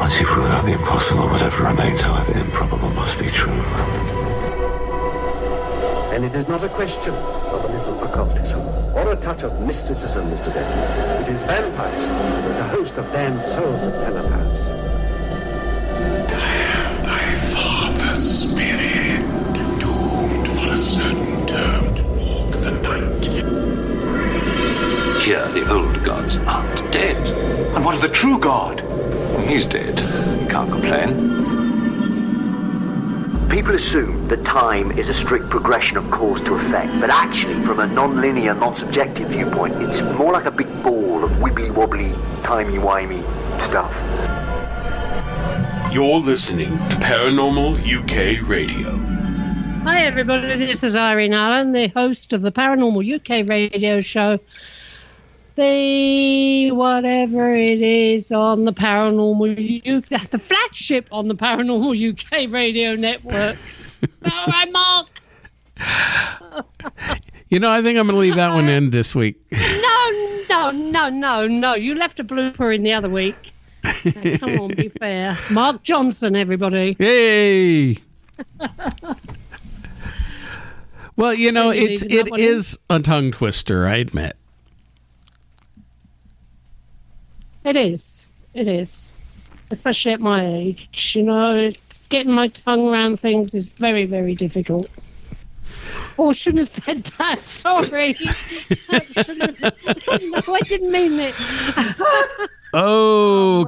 Once you've ruled out the impossible, whatever remains, however improbable, must be true. And it is not a question of a little occultism or a touch of mysticism, Mr. Denton. It is vampires. There's a host of damned souls at Penner House. I am thy father's spirit, doomed for a certain term to walk the night. Here, the old gods aren't dead. And what of the true god? He's dead. Can't complain. People assume that time is a strict progression of cause to effect, but actually, from a non-linear, non-subjective viewpoint, it's more like a big ball of wibbly-wobbly, timey-wimey stuff. You're listening to Paranormal UK Radio. Hi everybody, this is Irene Allen, the host of the Paranormal UK Radio show. The whatever it is on the Paranormal the flagship on the Paranormal UK Radio network. All right, Mark. You know, I think I'm going to leave that one in this week. No. You left a blooper in the other week. Now, come on, be fair. Mark Johnson, everybody. Yay! Well, you know, it is a tongue twister, I admit. It is. Especially at my age. You know, getting my tongue around things is very, very difficult. Oh, I shouldn't have said that. Sorry. No, I didn't mean it. Okay. Oh,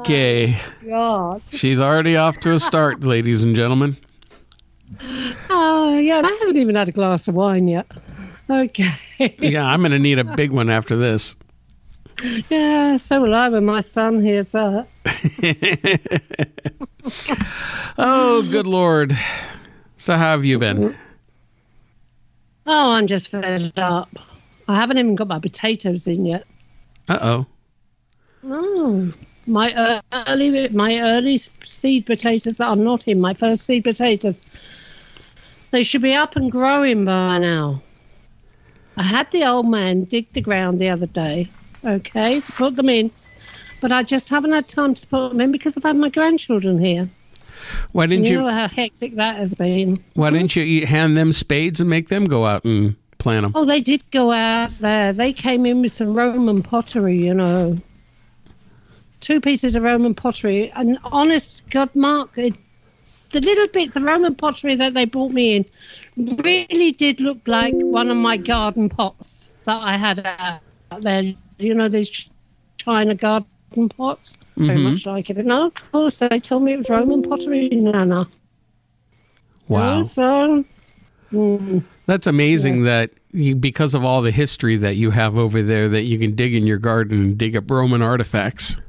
God. She's already off to a start, ladies and gentlemen. Oh, yeah. I haven't even had a glass of wine yet. Okay. Yeah, I'm going to need a big one after this. Yeah, so will I when my son hears that. Oh, good Lord. So how have you been? Oh, I'm just fed up. I haven't even got my potatoes in yet. Uh-oh. Oh, my early seed potatoes that are not in, my first seed potatoes. They should be up and growing by now. I had the old man dig the ground the other day, okay, to put them in, but I just haven't had time to put them in because I've had my grandchildren here. Why didn't you know how hectic that has been? Why didn't you hand them spades and make them go out and plant them? Oh, they did go out there. They came in with some Roman pottery, you know. 2 pieces of Roman pottery. And honest God, Mark, the little bits of Roman pottery that they brought me in really did look like one of my garden pots that I had out there. You know, these China garden pots? Very much like it. But no, of course, they told me it was Roman pottery, Nana. Wow. Yeah, so, that's amazing that you, because of all the history that you have over there, that you can dig in your garden and dig up Roman artifacts.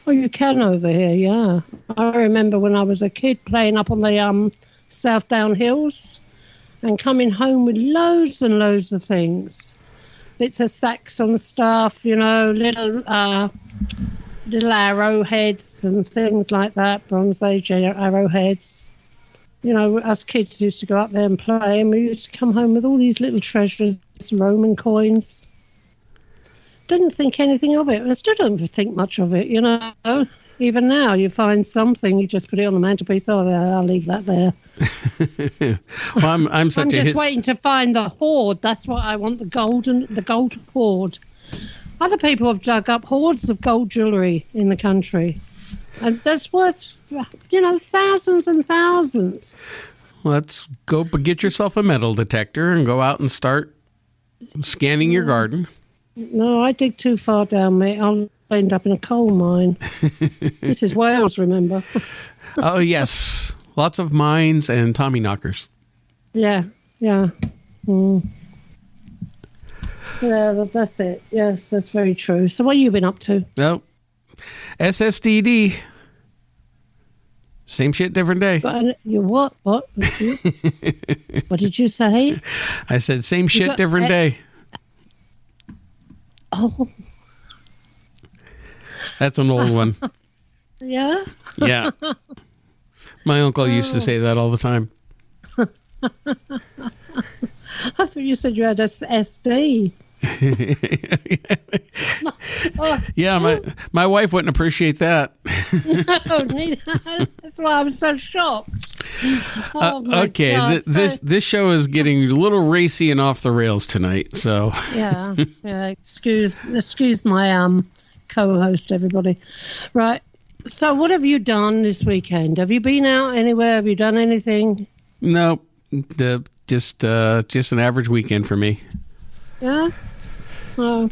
Oh, you can over here, yeah. I remember when I was a kid playing up on the South Down Hills and coming home with loads and loads of things. Bits of Saxon stuff, you know, little arrowheads and things like that, Bronze Age arrowheads. You know, us kids used to go up there and play, and we used to come home with all these little treasures, Roman coins. Didn't think anything of it. I still don't think much of it, you know. Even now, you find something, you just put it on the mantelpiece. Oh, I'll leave that there. Well, I'm just waiting to find the hoard. That's what I want, the gold hoard. Other people have dug up hoards of gold jewellery in the country. And that's worth, you know, thousands and thousands. Let's go get yourself a metal detector and go out and start scanning your garden. No, I dig too far down, mate. I'll end up in a coal mine. This is Wales, remember? Oh, yes. Lots of mines and Tommy knockers. Yeah. Yeah, that's it. Yes, that's very true. So what have you been up to? No. SSDD. Same shit, different day. You what? What? What did you say? I said same shit, different day. Oh. That's an old one. Yeah? Yeah. My uncle used to say that all the time. I thought you said you had SD. Yeah, my wife wouldn't appreciate that. No, neither. That's why I was so shocked. Oh, my okay, God. this show is getting a little racy and off the rails tonight. So yeah. Excuse my co-host, everybody. Right. So, what have you done this weekend? Have you been out anywhere? Have you done anything? No, just an average weekend for me. Yeah. Oh.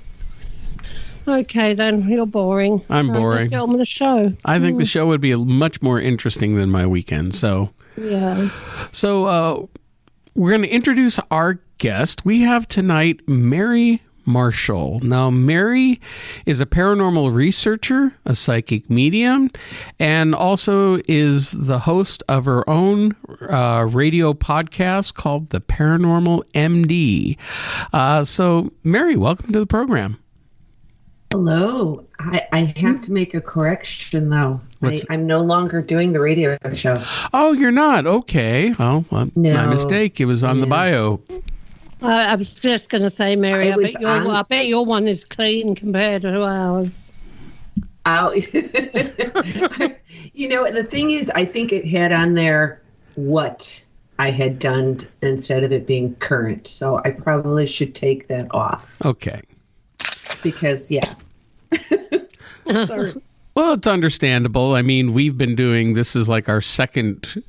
Okay, then you're boring. I'm boring. Let's get on with the show. I think the show would be much more interesting than my weekend. So yeah. So we're going to introduce our guest. We have tonight Mary Marshall. Now, Mary is a paranormal researcher, a psychic medium, and also is the host of her own radio podcast called The Paranormal MD. So, Mary, welcome to the program. Hello. I have to make a correction, though. I'm no longer doing the radio show. Oh, you're not? Okay. Well, no. My mistake. It was on the bio. I was just going to say, Mary, I bet your one is clean compared to ours. Oh, the thing is, I think it had on there what I had done instead of it being current. So I probably should take that off. Okay. Because, yeah. Sorry. Well, it's understandable. I mean, we've been doing, this is like our second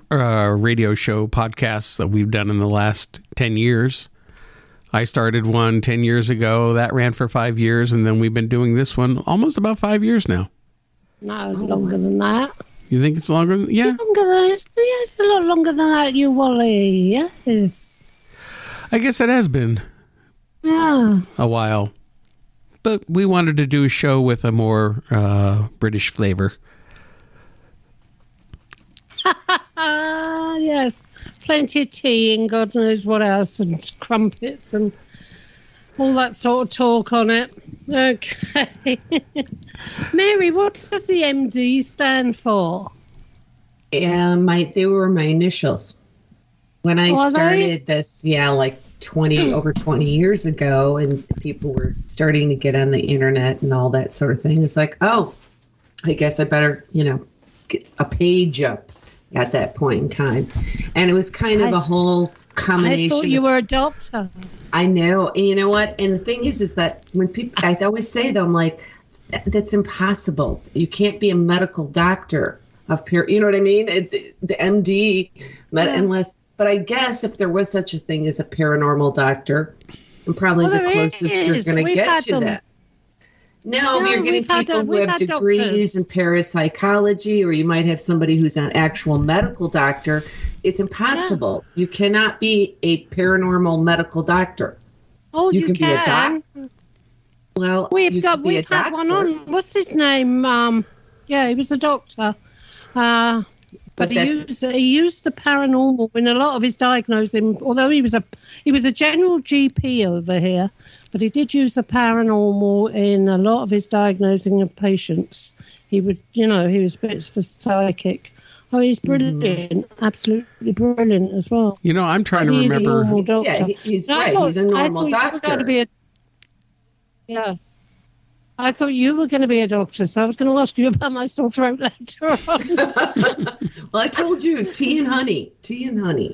radio show podcast that we've done in the last 10 years. I started one 10 years ago. That ran for 5 years. And then we've been doing this one almost about 5 years now. No, longer than that. You think it's longer? Yeah. It's a lot longer than that, you Wally. Yes. I guess it has been a while. But we wanted to do a show with a more British flavor. Yes. Plenty of tea and God knows what else, and crumpets and all that sort of talk on it. Okay. Mary, what does the MD stand for? They were my initials. When I started this, like over 20 years ago, and people were starting to get on the internet and all that sort of thing. It's like, oh, I guess I better, get a page up at that point in time. And it was kind of a whole combination. I thought you were a doctor. I know. And you know what? And the thing is that when people, I always say though, I'm like, that's impossible. You can't be a medical doctor you know what I mean? The MD, unless. But I guess if there was such a thing as a paranormal doctor, I'm probably the closest you're going to get to that. No, you're getting people who have degrees in parapsychology, or you might have somebody who's an actual medical doctor. It's impossible. Yeah. You cannot be a paranormal medical doctor. Oh, you can be a doctor. Well, we've had one on. What's his name? He was a doctor. But he used the paranormal in a lot of his diagnosing. Although he was a general GP over here, but he did use the paranormal in a lot of his diagnosing of patients. He was a bit of a psychic. Oh, he's brilliant, absolutely brilliant as well. I'm trying to remember. He's right. He's a normal doctor. I thought you were going to be a doctor, so I was going to ask you about my sore throat later on. Well, I told you, tea and honey. Tea and honey.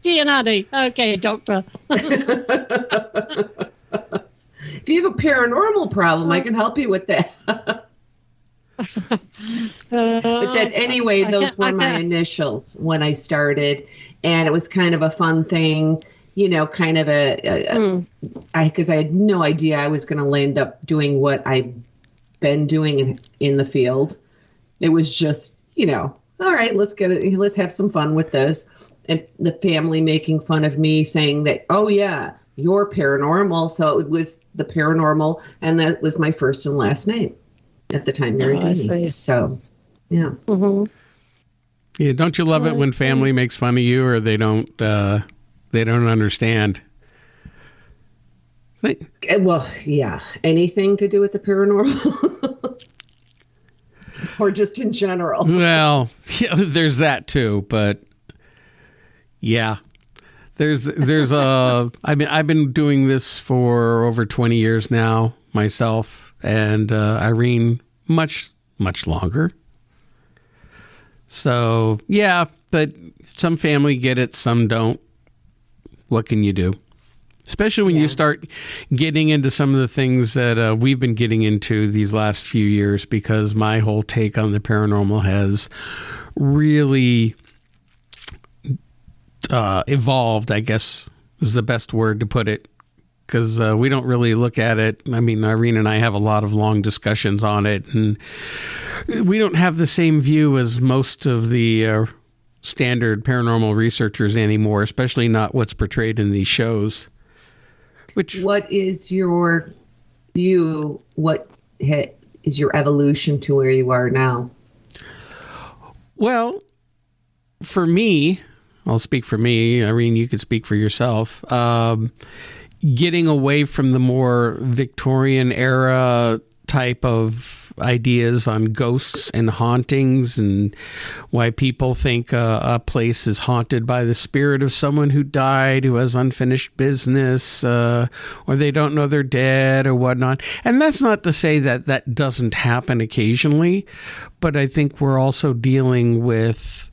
Tea and honey. Okay, doctor. If you have a paranormal problem, I can help you with that. But then anyway, those were my initials when I started, and it was kind of a fun thing. Kind of because I had no idea I was going to end up doing what I've been doing in the field. It was just, all right, let's have some fun with this. And the family making fun of me, saying that, oh yeah, you're paranormal. So it was the paranormal, and that was my first and last name at the time. Mary Denny. So, yeah. Mm-hmm. Yeah, don't you love it when family makes fun of you, or they don't understand? Well, yeah. Anything to do with the paranormal? Or just in general? Well, yeah, there's that too. But yeah, I've been doing this for over 20 years now myself, and Irene much longer. So yeah, but some family get it, some don't. What can you do? Especially when you start getting into some of the things that we've been getting into these last few years, because my whole take on the paranormal has really evolved, I guess is the best word to put it, because we don't really look at it. I mean, Irene and I have a lot of long discussions on it, and we don't have the same view as most of the standard paranormal researchers anymore, especially not what's portrayed in these shows. What is your view? What is your evolution to where you are now? Well, for me, I'll speak for me. Irene, you could speak for yourself. Getting away from the more Victorian era type of ideas on ghosts and hauntings, and why people think a place is haunted by the spirit of someone who died, who has unfinished business, or they don't know they're dead or whatnot. And that's not to say that that doesn't happen occasionally, but I think we're also dealing with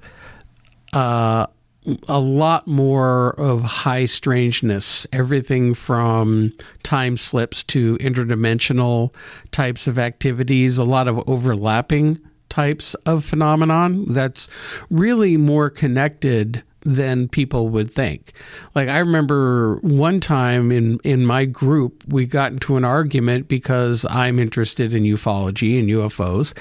a lot more of high strangeness, everything from time slips to interdimensional types of activities, a lot of overlapping types of phenomenon that's really more connected than people would think. Like, I remember one time in my group, we got into an argument because I'm interested in ufology and UFOs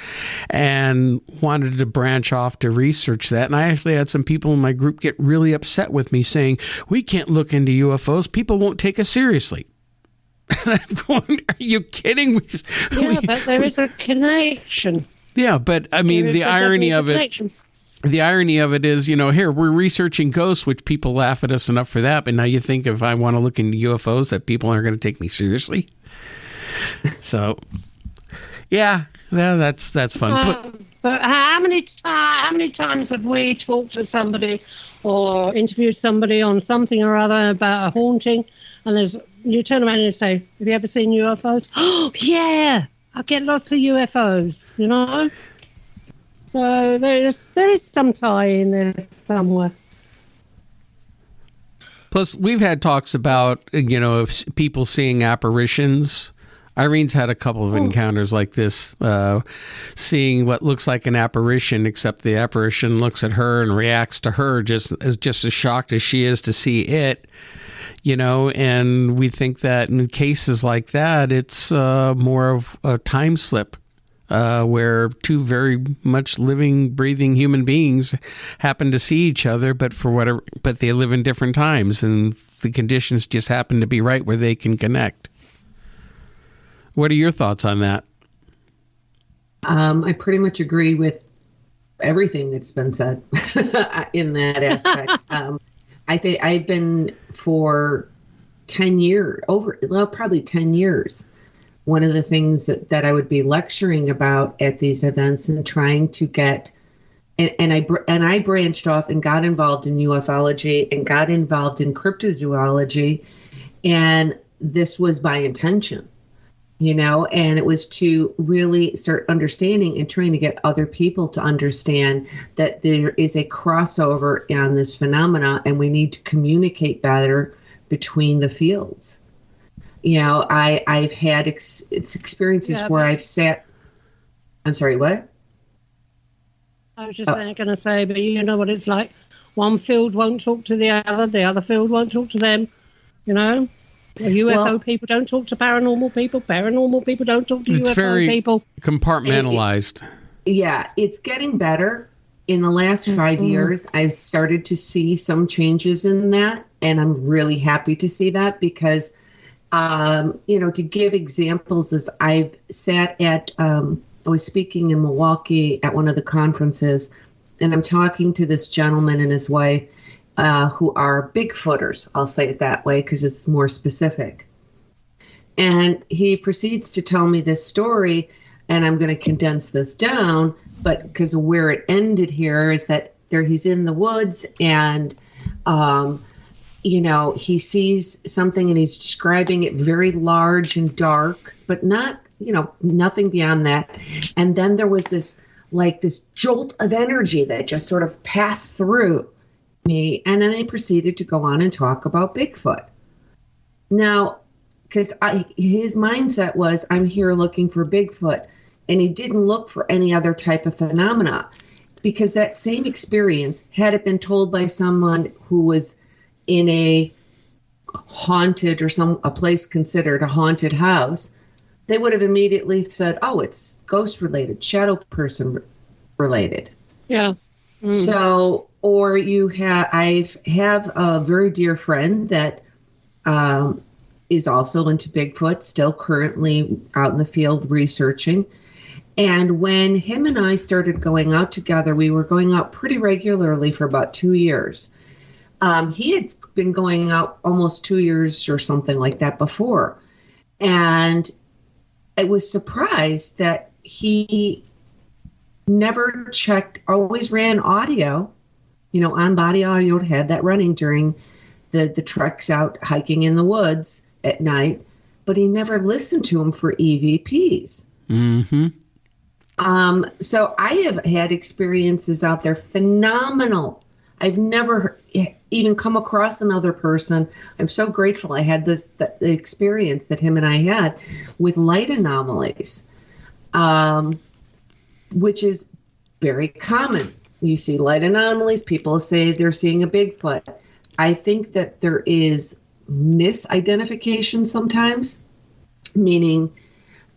and wanted to branch off to research that. And I actually had some people in my group get really upset with me saying, we can't look into UFOs. People won't take us seriously. And I'm going, are you kidding? But there is a connection. Yeah, but I mean, the irony of it. The irony of it is, here we're researching ghosts, which people laugh at us enough for that. But now you think if I want to look into UFOs, that people aren't going to take me seriously. So, yeah, that's fun. But how many times have we talked to somebody or interviewed somebody on something or other about a haunting, and you turn around and say, "Have you ever seen UFOs?" Oh, yeah, I get lots of UFOs. So there is some tie in there somewhere. Plus, we've had talks about, of people seeing apparitions. Irene's had a couple of encounters like this, seeing what looks like an apparition, except the apparition looks at her and reacts to her just as shocked as she is to see it. And we think that in cases like that, it's more of a time slip. Where two very much living, breathing human beings happen to see each other, but they live in different times, and the conditions just happen to be right where they can connect. What are your thoughts on that? I pretty much agree with everything that's been said in that aspect. I think I've been for 10 years, probably 10 years. One of the things that I would be lecturing about at these events and trying to get, and I branched off and got involved in ufology and got involved in cryptozoology, and this was by intention, and it was to really start understanding and trying to get other people to understand that there is a crossover on this phenomena, and we need to communicate better between the fields. I've had experiences where I've sat. I'm sorry, what? I was just going to say, but you know what it's like. One field won't talk to the other field won't talk to them. The UFO people don't talk to paranormal people. Paranormal people don't talk to UFO people. It's very compartmentalized. It's getting better. In the last 5 years, I've started to see some changes in that, and I'm really happy to see that because. To give examples, is I've sat at, I was speaking in Milwaukee at one of the conferences, and I'm talking to this gentleman and his wife who are Bigfooters. I'll say it that way because it's more specific. And he proceeds to tell me this story, and I'm going to condense this down, but because where it ended here is that he's in the woods, and he sees something and he's describing it very large and dark, but not, nothing beyond that. And then there was this jolt of energy that just sort of passed through me. And then they proceeded to go on and talk about Bigfoot. Now, because his mindset was, I'm here looking for Bigfoot. And he didn't look for any other type of phenomena, because that same experience, had it been told by someone who was in a haunted or a place considered a haunted house, they would have immediately said, oh, it's ghost related, shadow person related. Yeah. Mm. So, or I have a very dear friend that is also into Bigfoot, still currently out in the field researching. And when him and I started going out together, we were going out pretty regularly for about 2 years. He had been going out almost 2 years or something like that before. And I was surprised that he never checked, always ran audio, on-body audio, had that running during the treks out hiking in the woods at night, but he never listened to them for EVPs. Mm-hmm. So I have had experiences out there, phenomenal. I've never even come across another person. I'm so grateful I had the experience that him and I had with light anomalies, which is very common. You see light anomalies, people say they're seeing a Bigfoot. I think that there is misidentification sometimes, meaning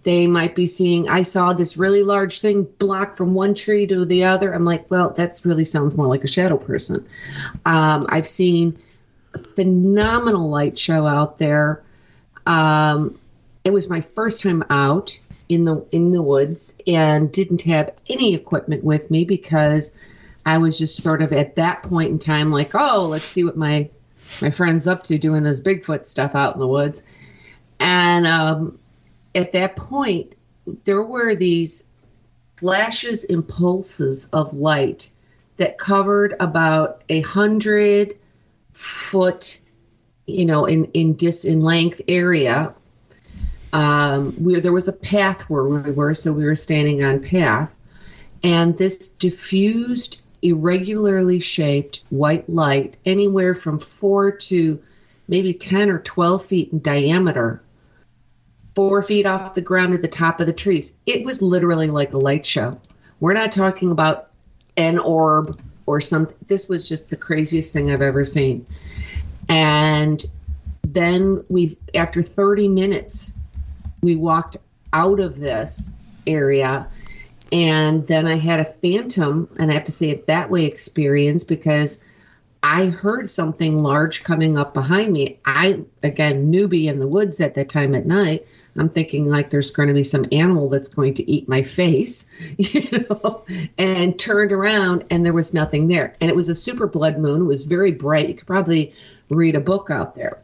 they might be seeing, I saw this really large thing blocked from one tree to the other. I'm like, well, that really sounds more like a shadow person. I've seen a phenomenal light show out there. It was my first time out in the woods and didn't have any equipment with me because I was just sort of at that point in time like, oh, let's see what my friend's up to doing this Bigfoot stuff out in the woods. And at that point, there were these flashes and pulses of light that covered about 100 foot, in length area. There was a path where we were, so we were standing on path, and this diffused, irregularly shaped white light, anywhere from 4 to maybe 10 or 12 feet in diameter, 4 feet off the ground at the top of the trees. It was literally like a light show. We're not talking about an orb or something. This was just the craziest thing I've ever seen. And then after 30 minutes, we walked out of this area, and then I had a phantom, and I have to say it that way, experience, because I heard something large coming up behind me. Again, newbie in the woods at that time at night, I'm thinking like there's going to be some animal that's going to eat my face, and turned around and there was nothing there. And it was a super blood moon. It was very bright. You could probably read a book out there.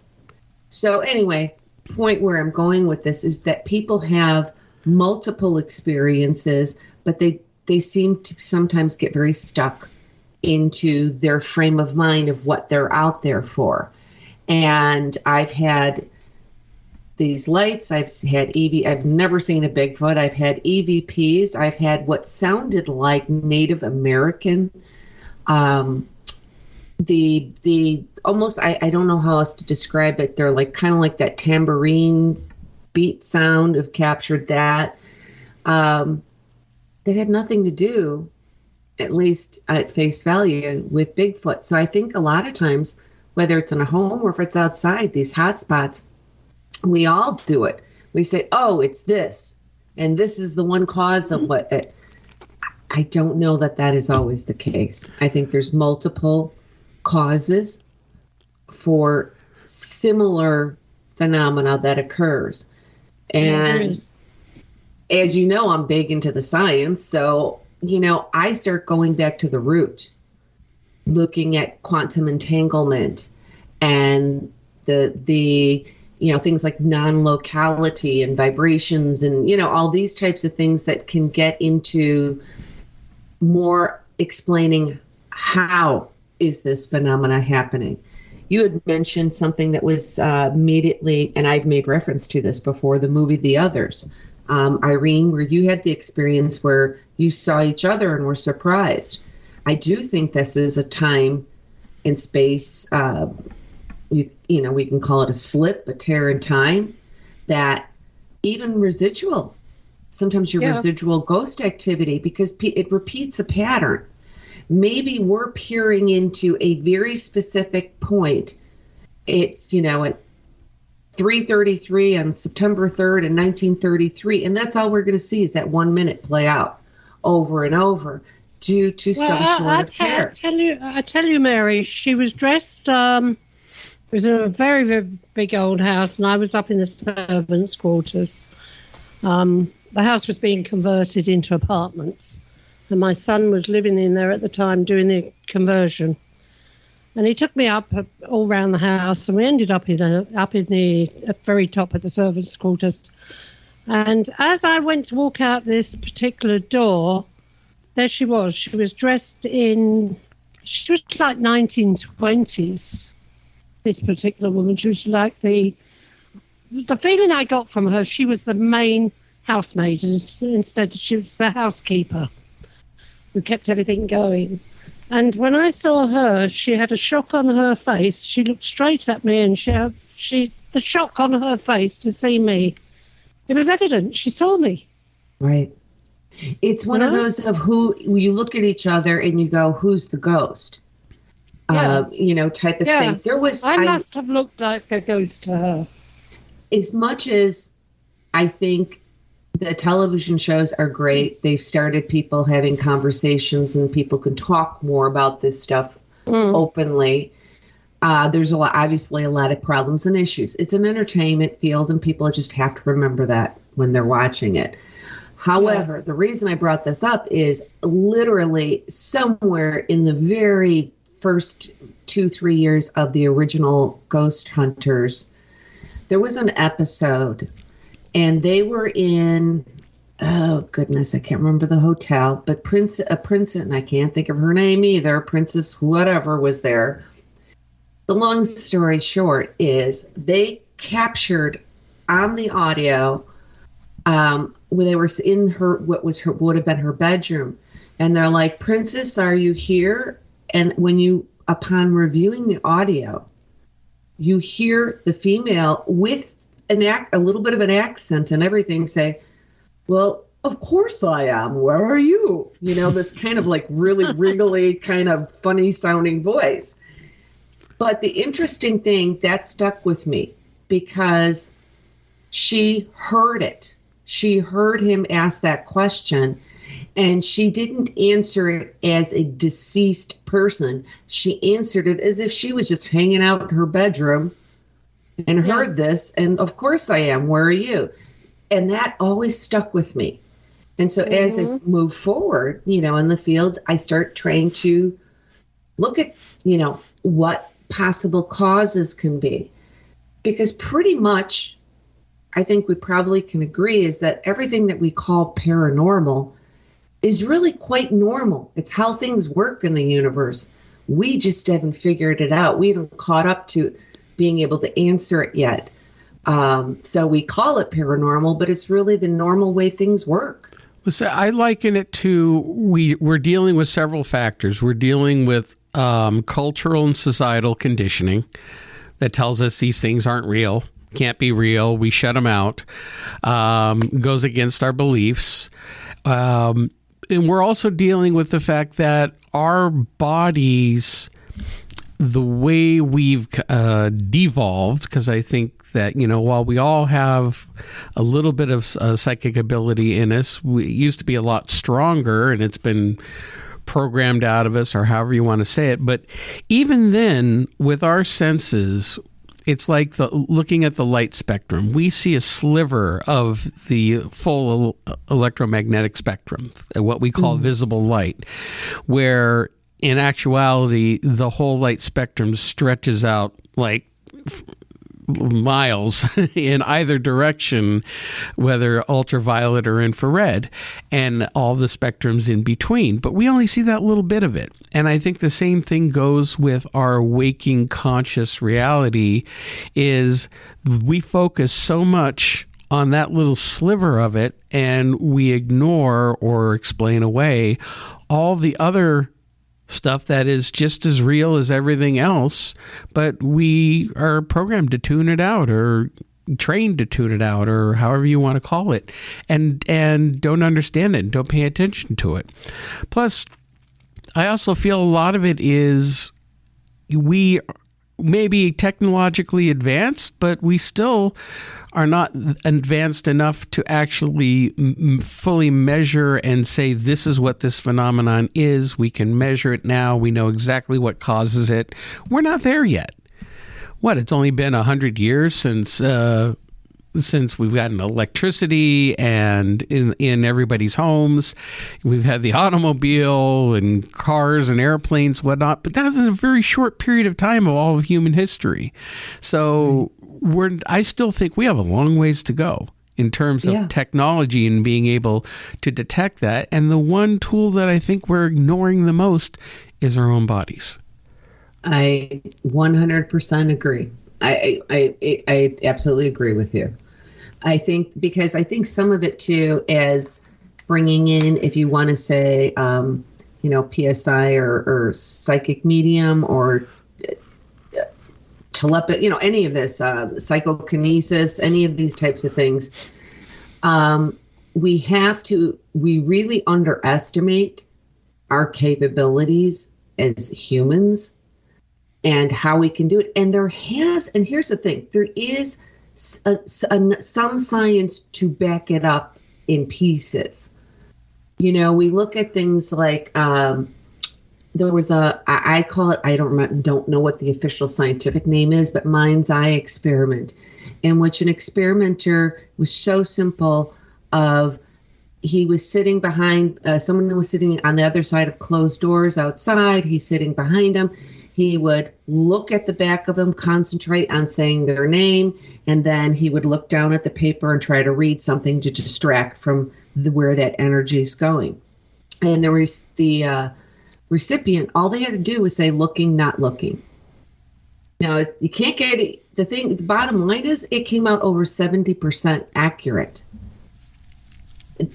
So anyway, point where I'm going with this is that people have multiple experiences, but they seem to sometimes get very stuck into their frame of mind of what they're out there for. And I've had these lights, I've never seen a Bigfoot, I've had EVPs, I've had what sounded like Native American, the almost, I don't know how else to describe it, they're like kind of like that tambourine beat sound, have captured that. That had nothing to do, at least at face value, with Bigfoot. So I think a lot of times, whether it's in a home or if it's outside, these hot spots, we all do it. We say, oh, it's this, and this is the one cause of what. I don't know that is always the case. I think there's multiple causes for similar phenomena that occurs. And as you know, I'm big into the science. So, I start going back to the root, looking at quantum entanglement and the things like non-locality and vibrations and, all these types of things that can get into more explaining how is this phenomena happening. you had mentioned something that was immediately, and I've made reference to this before, the movie The Others. Irene, where you had the experience where you saw each other and were surprised. I do think this is a time and space, we can call it a slip, a tear in time, that even residual, sometimes your residual ghost activity, because it repeats a pattern. Maybe we're peering into a very specific point. It's, at 3:33 on September 3rd in 1933, and that's all we're going to see is that 1 minute play out over and over due to some sort of terror. I tell you, Mary, she was dressed. It was in a very, very big old house, and I was up in the servants' quarters. The house was being converted into apartments. And my son was living in there at the time doing the conversion. And he took me up all around the house, and we ended up in the very top of the servants' quarters. And as I went to walk out this particular door, there she was. She was dressed she was like 1920s, this particular woman. She was like the feeling I got from her, she was the main housemaid, instead she was the housekeeper who kept everything going. And when I saw her, she had a shock on her face. She looked straight at me, and the shock on her face to see me, it was evident. She saw me. Right. It's one of those of who you look at each other and you go, who's the ghost? Type of thing. I must have looked like a ghost to her. As much as I think the television shows are great, they've started people having conversations and people can talk more about this stuff openly. There's obviously a lot of problems and issues. It's an entertainment field, and people just have to remember that when they're watching it. However, the reason I brought this up is literally somewhere in the very first 2-3 years of the original Ghost Hunters, there was an episode, and they were in, oh goodness, I can't remember the hotel, but a princess, and I can't think of her name either, Princess whatever was there. The long story short is they captured on the audio where they were in what would have been her bedroom, and they're like, "Princess, are you here?" And upon reviewing the audio, you hear the female with a little bit of an accent and everything say, "Well, of course I am. Where are you?" This kind of like really wriggly, kind of funny sounding voice. But the interesting thing that stuck with me, because she heard it. She heard him ask that question, and she didn't answer it as a deceased person. She answered it as if she was just hanging out in her bedroom and heard this, and of course I am. Where are you? And that always stuck with me. And so as I move forward, in the field, I start trying to look at, what possible causes can be. Because pretty much, I think we probably can agree, is that everything that we call paranormal is really quite normal. It's how things work in the universe. We just haven't figured it out. We haven't caught up to being able to answer it yet. So we call it paranormal, but it's really the normal way things work. I liken it to, we're dealing with several factors. We're dealing with cultural and societal conditioning that tells us these things aren't real, can't be real. We shut them out. Goes against our beliefs. And we're also dealing with the fact that our bodies, the way we've devolved, because I think that, while we all have a little bit of psychic ability in us, we used to be a lot stronger, and it's been programmed out of us, or however you want to say it. But even then, with our senses, it's like looking at the light spectrum. We see a sliver of the full electromagnetic spectrum, what we call visible light, where in actuality, the whole light spectrum stretches out like miles in either direction, whether ultraviolet or infrared, and all the spectrums in between. But we only see that little bit of it. And I think the same thing goes with our waking conscious reality, is we focus so much on that little sliver of it, and we ignore or explain away all the other stuff that is just as real as everything else, but we are programmed to tune it out, or trained to tune it out, or however you want to call it, and don't understand it and don't pay attention to it. Plus, I also feel a lot of it is we may be technologically advanced, but we still are not advanced enough to actually fully measure and say, this is what this phenomenon is. We can measure it now. We know exactly what causes it. We're not there yet. It's only been 100 years since we've gotten electricity and in everybody's homes. We've had the automobile and cars and airplanes, whatnot, but that was a very short period of time of all of human history. So I still think we have a long ways to go in terms of technology and being able to detect that. And the one tool that I think we're ignoring the most is our own bodies. I 100% agree. I absolutely agree with you. I think some of it too is bringing in, if you want to say, PSI or psychic medium or telepathy, any of this, psychokinesis, any of these types of things. We really underestimate our capabilities as humans and how we can do it. And and here's the thing, there is some science to back it up in pieces. We look at things like, there was I call it, I don't know what the official scientific name is, but mind's eye experiment, in which an experimenter was so simple he was sitting behind, someone was sitting on the other side of closed doors outside. He's sitting behind them. He would look at the back of them, concentrate on saying their name, and then he would look down at the paper and try to read something to distract from where that energy is going. And there was the recipient, all they had to do was say, looking, not looking. Now, you can't get it. The bottom line is it came out over 70% accurate.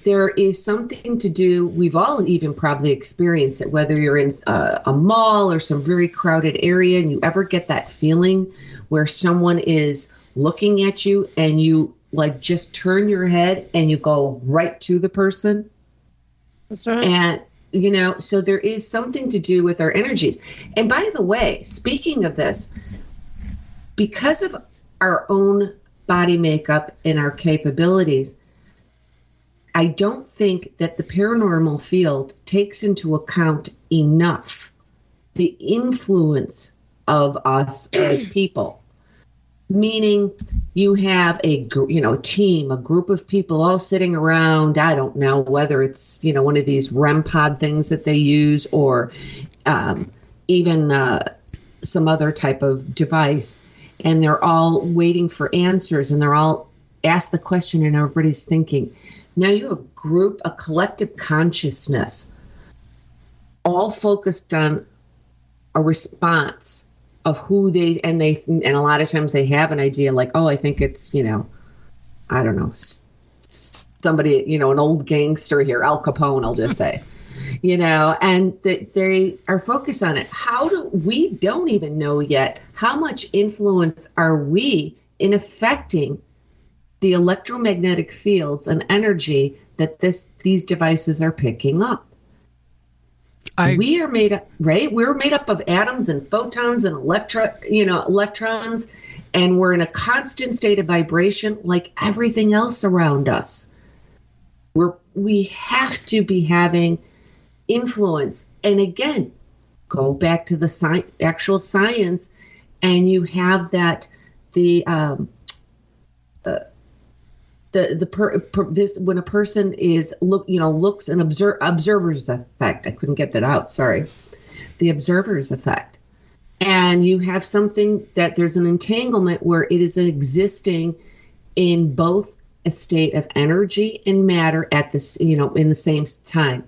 There is something to do, we've all even probably experienced it, whether you're in a mall or some very crowded area, and you ever get that feeling where someone is looking at you and you just turn your head and you go right to the person. That's right. And so there is something to do with our energies. And by the way, speaking of this, because of our own body makeup and our capabilities, I don't think that the paranormal field takes into account enough the influence of us as people. Meaning you have a team, a group of people all sitting around, I don't know whether it's, one of these REM pod things that they use, or even some other type of device. And they're all waiting for answers, and they're all asked the question, and everybody's thinking. Now you have a collective consciousness, all focused on a response of who and a lot of times they have an idea like, oh, I think it's, I don't know, somebody, an old gangster here, Al Capone, I'll just say, and they are focused on it. We don't even know yet how much influence are we in affecting the electromagnetic fields and energy that these devices are picking up. We are made up, right? We're made up of atoms and photons and electrons, and we're in a constant state of vibration like everything else around us. We have to be having influence. And again, go back to the actual science, and you have that when a person is looks and observer's effect. I couldn't get that out. Sorry, the observer's effect. And you have something that there's an entanglement where it is existing in both a state of energy and matter at this, in the same time.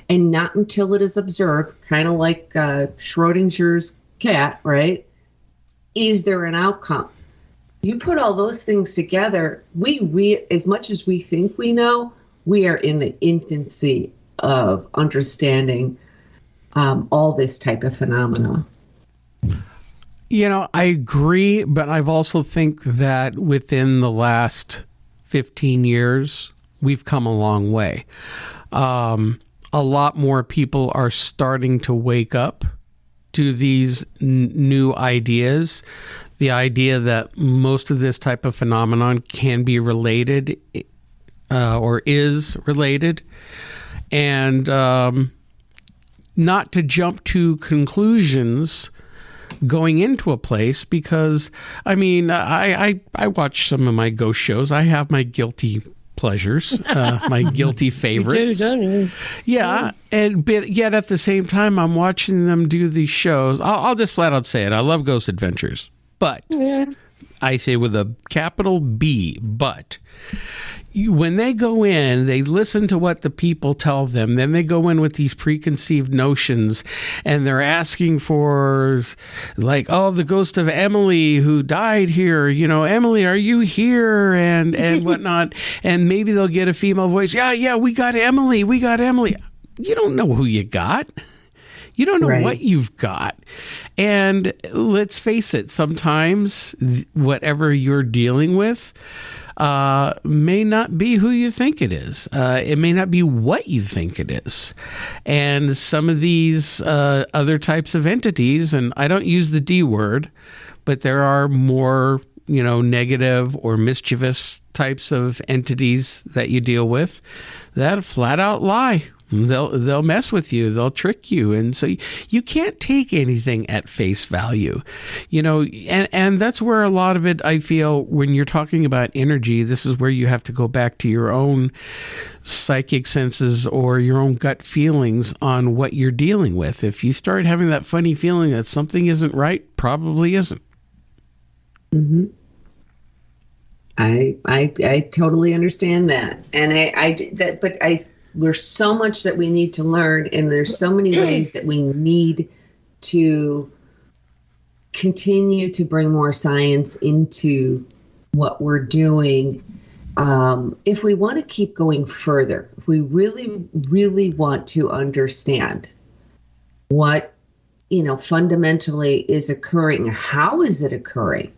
And not until it is observed, kind of like Schrodinger's cat, right? Is there an outcome? You put all those things together, we as much as we think we know, we are in the infancy of understanding all this type of phenomena. I agree, but I've also think that within the last 15 years, we've come a long way. A lot more people are starting to wake up to these new ideas. The idea that most of this type of phenomenon can be related or is related. And not to jump to conclusions going into a place, because I watch some of my ghost shows. I have my guilty pleasures, my guilty favorites. You do, don't you? Yeah, but yet at the same time, I'm watching them do these shows. I'll just flat out say it. I love Ghost Adventures, but I say with a capital B, but. When they go in, they listen to what the people tell them. Then they go in with these preconceived notions, and they're asking for, like, the ghost of Emily who died here. Emily, are you here? And whatnot. And maybe they'll get a female voice. Yeah, we got Emily. You don't know who you got. You don't know what you've got. And let's face it, sometimes whatever you're dealing with may not be who you think it is. It may not be what you think it is. And some of these other types of entities, and I don't use the D word, but there are more, negative or mischievous types of entities that you deal with that flat out lie. They'll mess with you. They'll trick you. And so you can't take anything at face value, and that's where a lot of it, I feel, when you're talking about energy, this is where you have to go back to your own psychic senses or your own gut feelings on what you're dealing with. If you start having that funny feeling that something isn't right, probably isn't. Mm-hmm. I totally understand that. And there's so much that we need to learn, and there's so many ways that we need to continue to bring more science into what we're doing. If we want to keep going further, if we really, really want to understand what, fundamentally is occurring, how is it occurring?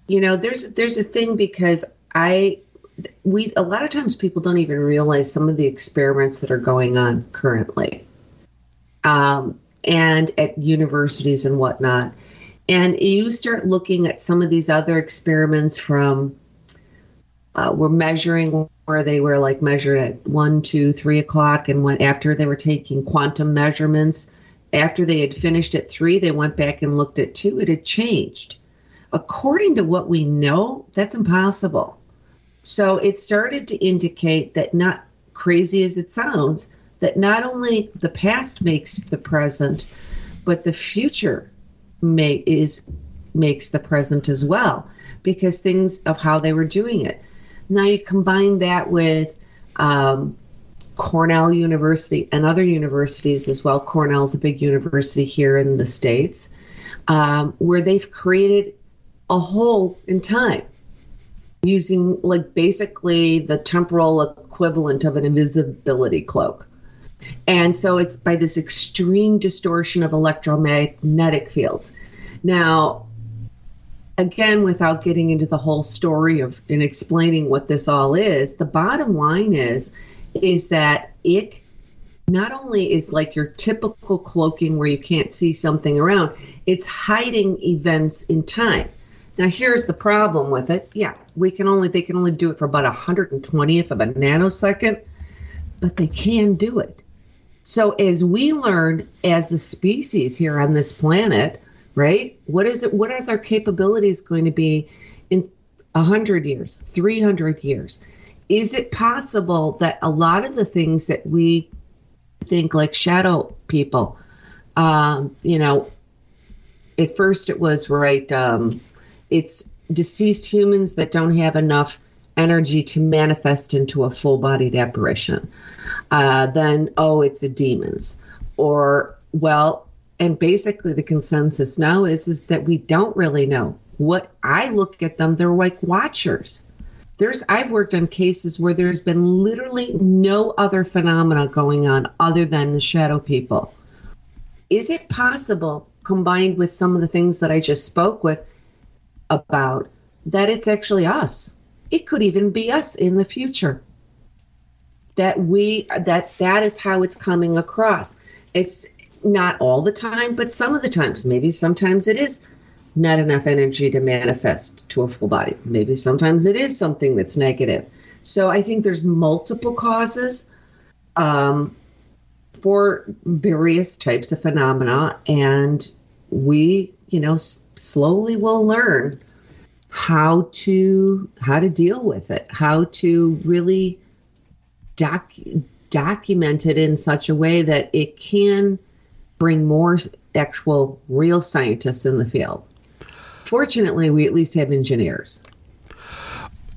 There's a thing, because a lot of times people don't even realize some of the experiments that are going on currently, and at universities and whatnot. And you start looking at some of these other experiments from, we're measuring where they were like measured at 1, 2, 3 o'clock. And after they were taking quantum measurements, after they had finished at 3, they went back and looked at 2. It had changed. According to what we know, that's impossible. So it started to indicate that, not crazy as it sounds, that not only the past makes the present, but the future makes the present as well, because things of how they were doing it. Now you combine that with Cornell University and other universities as well. Cornell's a big university here in the States, where they've created a hole in time using basically the temporal equivalent of an invisibility cloak. And so it's by this extreme distortion of electromagnetic fields. Now, again, without getting into the whole story and explaining what this all is, the bottom line is that it not only is like your typical cloaking where you can't see something around, it's hiding events in time. Now, here's the problem with it. Yeah, they can only do it for about 120th of a nanosecond, but they can do it. So as we learn as a species here on this planet, right, what is our capabilities going to be in 100 years, 300 years? Is it possible that a lot of the things that we think, like shadow people, at first it was right. It's deceased humans that don't have enough energy to manifest into a full-bodied apparition. Then, it's a demons. Or, and basically the consensus now is that we don't really know. What I look at them, they're like watchers. I've worked on cases where there's been literally no other phenomena going on other than the shadow people. Is it possible, combined with some of the things that I just spoke about, that it's actually us? It could even be us in the future. That is how it's coming across. It's not all the time, but some of the times. Maybe sometimes it is not enough energy to manifest to a full body. Maybe sometimes it is something that's negative. So I think there's multiple causes for various types of phenomena, and we, slowly will learn how to deal with it, how to really document it in such a way that it can bring more actual real scientists in the field. Fortunately, we at least have engineers.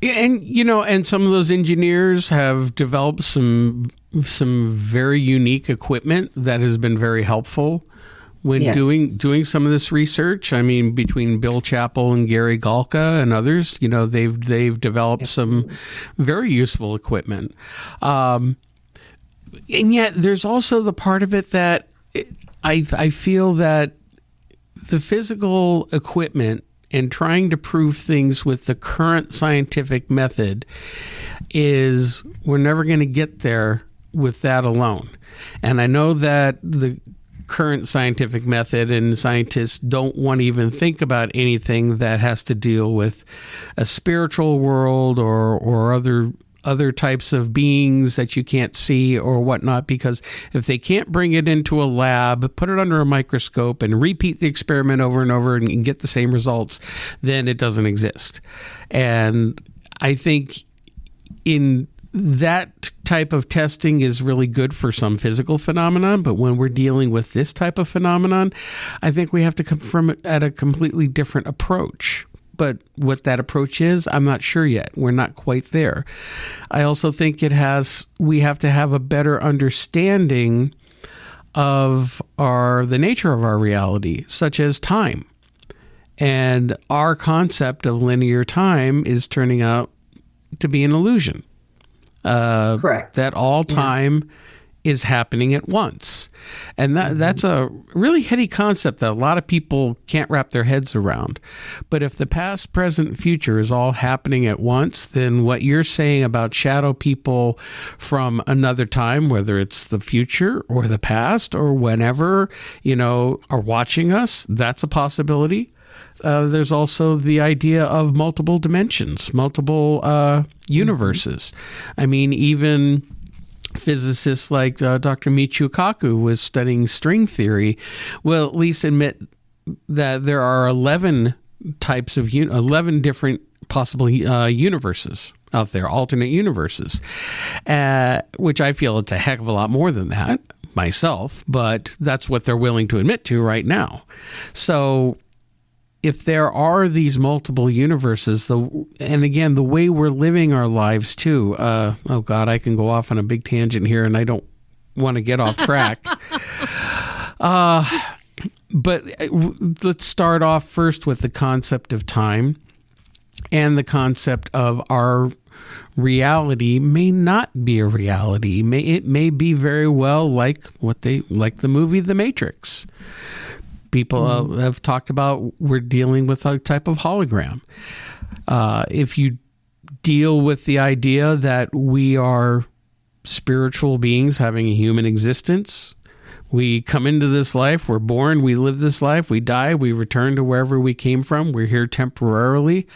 Yeah, and some of those engineers have developed some very unique equipment that has been very helpful when doing some of this research. I mean, between Bill Chappell and Gary Galka and others, they've developed some very useful equipment. And yet there's also the part of it that I feel that the physical equipment and trying to prove things with the current scientific method we're never going to get there with that alone. And I know that the current scientific method and scientists don't want to even think about anything that has to deal with a spiritual world or other types of beings that you can't see or whatnot, because if they can't bring it into a lab, put it under a microscope and repeat the experiment over and over and get the same results, then it doesn't exist. And I think in that type of testing is really good for some physical phenomenon, but when we're dealing with this type of phenomenon, I think we have to come from it at a completely different approach. But what that approach is, I'm not sure yet. We're not quite there. I also think we have to have a better understanding of the nature of our reality, such as time. And our concept of linear time is turning out to be an illusion. Correct. That all time is happening at once. And that's a really heady concept that a lot of people can't wrap their heads around. But if the past, present, future is all happening at once, then what you're saying about shadow people from another time, whether it's the future or the past or whenever, are watching us, that's a possibility. There's also the idea of multiple dimensions, multiple universes. I mean, even physicists like Dr. Michio Kaku was studying string theory will at least admit that there are 11 types of 11 different possible universes out there, alternate universes, which I feel it's a heck of a lot more than that myself, but that's what they're willing to admit to right now. So if there are these multiple universes, and again, the way we're living our lives too, oh God, I can go off on a big tangent here and I don't want to get off track. But let's start off first with the concept of time and the concept of our reality may not be a reality. It may be very well like the movie The Matrix. People have talked about we're dealing with a type of hologram. If you deal with the idea that we are spiritual beings having a human existence, we come into this life, we're born, we live this life, we die, we return to wherever we came from, we're here temporarily.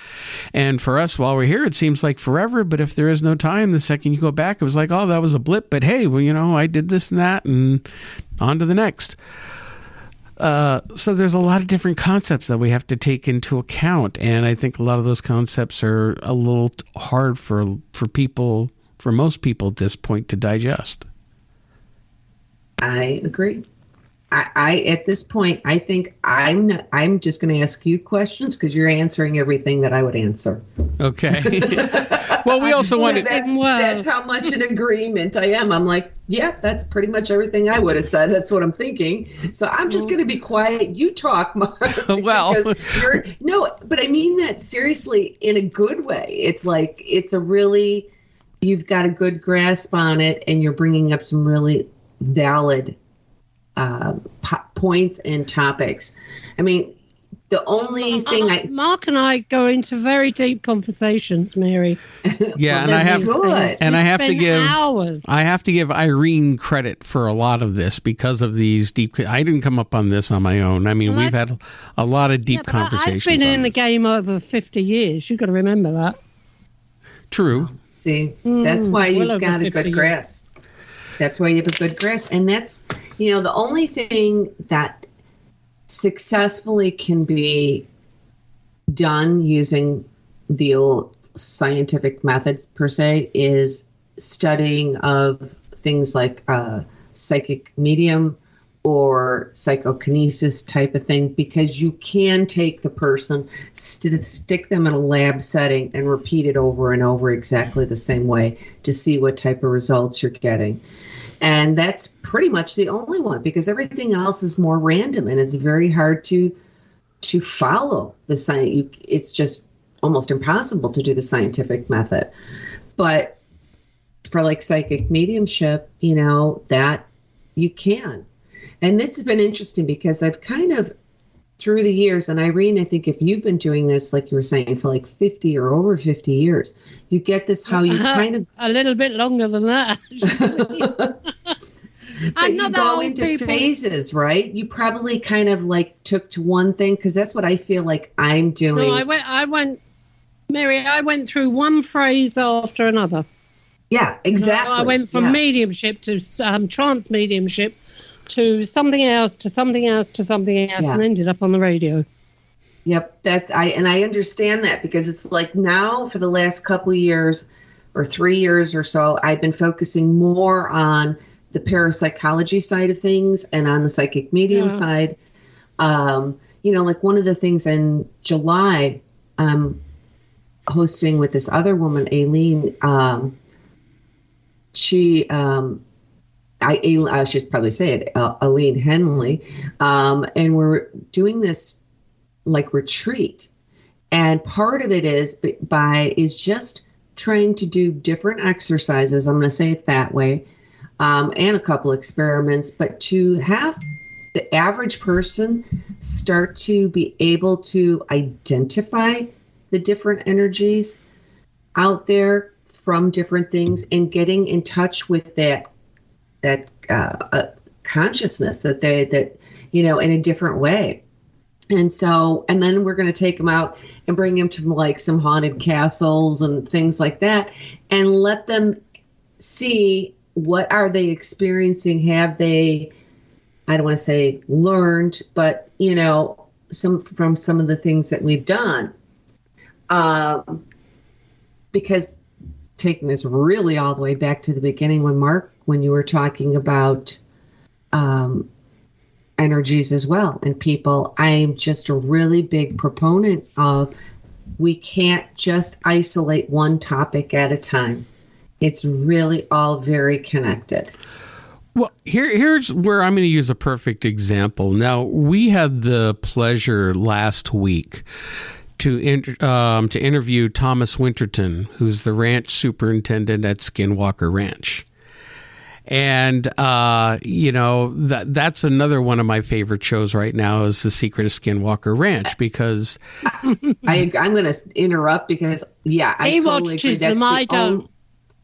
And for us, while we're here, it seems like forever, but if there is no time, the second you go back, it was like, oh, that was a blip, but hey, well, I did this and that, and on to the next. So there's a lot of different concepts that we have to take into account, and I think a lot of those concepts are a little hard for most people at this point to digest. I agree. I at this point, I think I'm just going to ask you questions because you're answering everything that I would answer. Okay. Well, we also wanted. That's how much in agreement I am. I'm like, yeah, that's pretty much everything I would have said. That's what I'm thinking. So I'm just going to be quiet. You talk, Mark. Well, but I mean that seriously in a good way. It's like you've got a good grasp on it, and you're bringing up some really valid points and topics. I mean, the only thing Mark and I go into very deep conversations, Mary. Yeah, well, and I have to give Irene credit for a lot of this because of these deep. I didn't come up on this on my own. I mean, we've had a lot of deep conversations. I've been in the game over 50 years. You've got to remember that. True. See, that's why you've got a good grasp. That's why you have a good grasp. And that's, the only thing that successfully can be done using the old scientific method, per se, is studying of things like psychic medium or psychokinesis type of thing, because you can take the person, stick them in a lab setting and repeat it over and over exactly the same way to see what type of results you're getting. And that's pretty much the only one, because everything else is more random and it's very hard to follow the science. It's just almost impossible to do the scientific method. But for like psychic mediumship, that you can. And it's been interesting because I've kind of, through the years, and Irene, I think if you've been doing this, like you were saying, for like 50 or over 50 years, you get this how you kind of... A little bit longer than that. But you go into phases, right? You probably kind of like took to one thing, because that's what I feel like I'm doing. No, I went through one phrase after another. Yeah, exactly. I went from mediumship to trance mediumship to something else, to something else, to something else, and ended up on the radio. Yep, I understand that, because it's like now for the last couple of years or 3 years or so, I've been focusing more on the parapsychology side of things and on the psychic medium side. Like one of the things in July, hosting with this other woman, Aileen. I should probably say it, Aline Henley, and we're doing this like retreat, and part of it is just trying to do different exercises. I'm going to say it that way, and a couple experiments, but to have the average person start to be able to identify the different energies out there from different things and getting in touch with that consciousness that in a different way. And then we're going to take them out and bring them to like some haunted castles and things like that, and let them see what are they experiencing. Have they, I don't want to say learned, but some of the things that we've done, because taking this really all the way back to the beginning when you were talking about energies as well and people, I'm just a really big proponent of we can't just isolate one topic at a time. It's really all very connected. Well, here's where I'm going to use a perfect example. Now, we had the pleasure last week to interview Thomas Winterton, who's the ranch superintendent at Skinwalker Ranch. And, that's another one of my favorite shows right now is The Secret of Skinwalker Ranch, because... I'm going to interrupt because, I totally agree.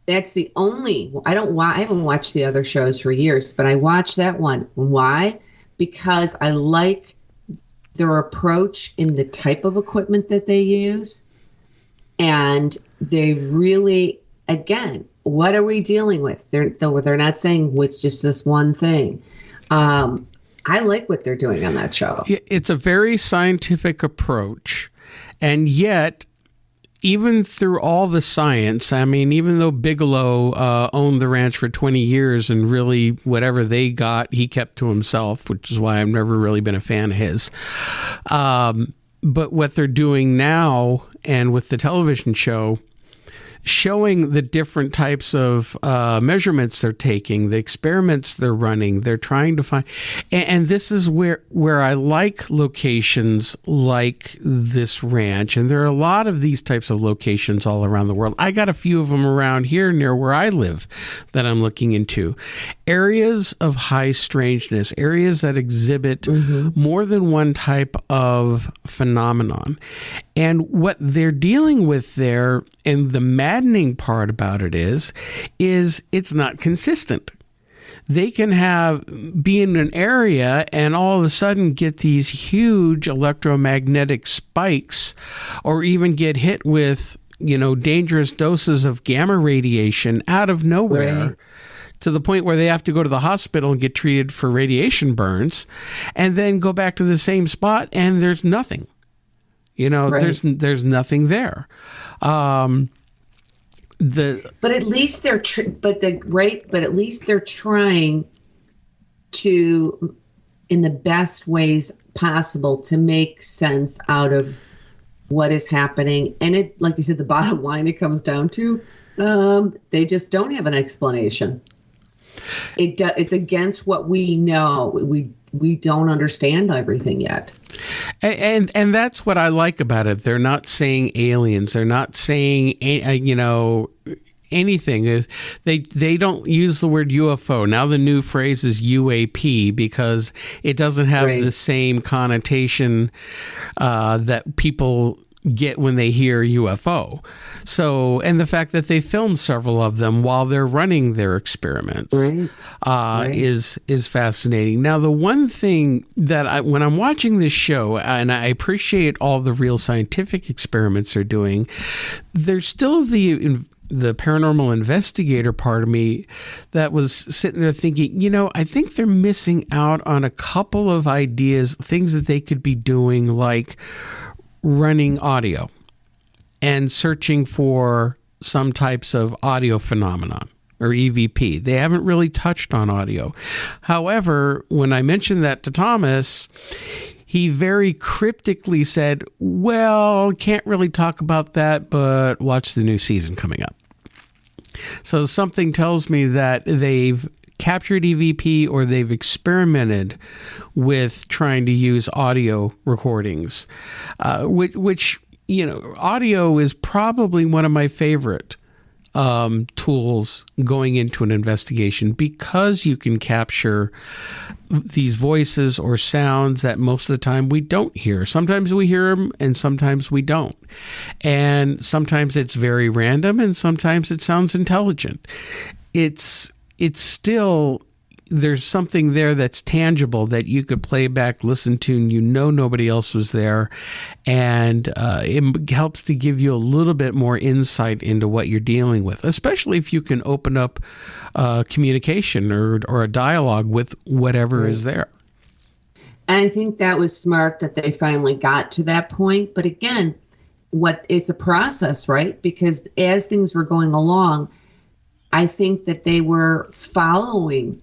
That's the only... I haven't watched the other shows for years, but I watched that one. Why? Because I like their approach in the type of equipment that they use. And they really, again, what are we dealing with? They're not saying it's just this one thing. I like what they're doing on that show. It's a very scientific approach. And yet, even through all the science, I mean, even though Bigelow owned the ranch for 20 years and really whatever they got, he kept to himself, which is why I've never really been a fan of his. But what they're doing now, and with the television show, showing the different types of measurements they're taking, the experiments they're running, they're trying to find, and this is where I like locations like this ranch, and there are a lot of these types of locations all around the world. I got a few of them around here near where I live that I'm looking into. Areas of high strangeness, areas that exhibit more than one type of phenomenon. And what they're dealing with there, and the maddening part about it is it's not consistent. They can be in an area and all of a sudden get these huge electromagnetic spikes, or even get hit with, dangerous doses of gamma radiation out of nowhere. Right. To the point where they have to go to the hospital and get treated for radiation burns, and then go back to the same spot and there's nothing. Right. There's nothing there. But at least they're at least they're trying to, in the best ways possible, to make sense out of what is happening. And it, like you said, the bottom line it comes down to, they just don't have an explanation. It's against what we know. We don't understand everything yet. And that's what I like about it. They're not saying aliens. They're not saying, anything. They don't use the word UFO. Now the new phrase is UAP because it doesn't have the same connotation that people get when they hear UFO. So, and the fact that they filmed several of them while they're running their experiments is fascinating. Now, the one thing that when I'm watching this show, and I appreciate all the real scientific experiments they're doing, there's still the paranormal investigator part of me that was sitting there thinking, I think they're missing out on a couple of ideas, things that they could be doing, like running audio and searching for some types of audio phenomenon or EVP. They haven't really touched on audio. However, when I mentioned that to Thomas, he very cryptically said, well, can't really talk about that, but watch the new season coming up. So something tells me that they've captured EVP or they've experimented with trying to use audio recordings, which audio is probably one of my favorite tools going into an investigation, because you can capture these voices or sounds that most of the time we don't hear. Sometimes we hear them and sometimes we don't. And sometimes it's very random and sometimes it sounds intelligent. It's still, there's something there that's tangible that you could play back, listen to, and nobody else was there. And it helps to give you a little bit more insight into what you're dealing with, especially if you can open up communication or a dialogue with whatever is there. And I think that was smart that they finally got to that point. But again, it's a process, right? Because as things were going along, I think that they were following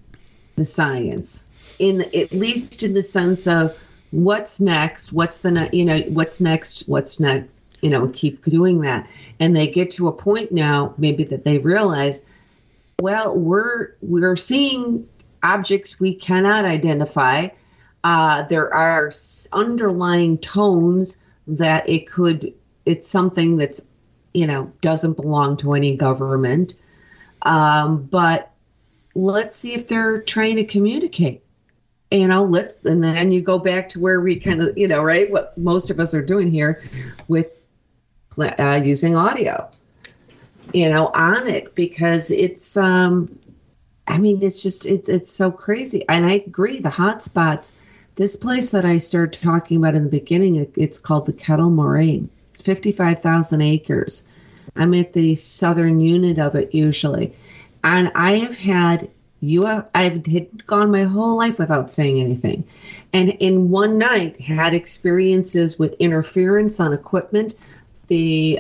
the science, at least in the sense of what's next, what's next, keep doing that. And they get to a point now, maybe that they realize, well, we're seeing objects we cannot identify. There are underlying tones that it's something that's, doesn't belong to any government. But let's see if they're trying to communicate, and then you go back to where we kind of, right, what most of us are doing here with using audio, on it, because it's, it's just, it's so crazy. And I agree, the hot spots, this place that I started talking about in the beginning, it's called the Kettle Moraine. It's 55,000 acres. I'm at the southern unit of it usually. And I have I've gone my whole life without saying anything. And in one night had experiences with interference on equipment the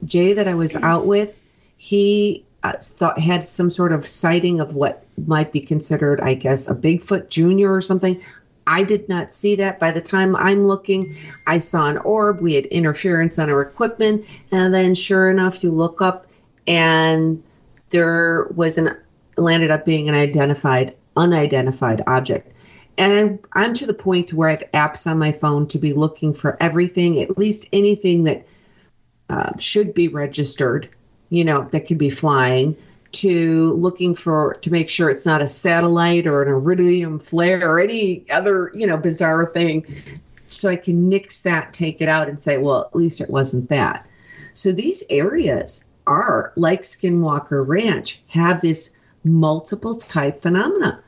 Jay that I was out with, he had some sort of sighting of what might be considered, I guess, a Bigfoot Junior or something. I did not see that. By the time I'm looking, I saw an orb. We had interference on our equipment. And then sure enough, you look up and there was landed up being an unidentified object. And I'm to the point where I have apps on my phone to be looking for everything, at least anything that should be registered, that could be flying, to looking to make sure it's not a satellite or an iridium flare or any other, bizarre thing. So I can nix that, take it out and say, well, at least it wasn't that. So these areas are like Skinwalker Ranch, have this multiple type phenomena.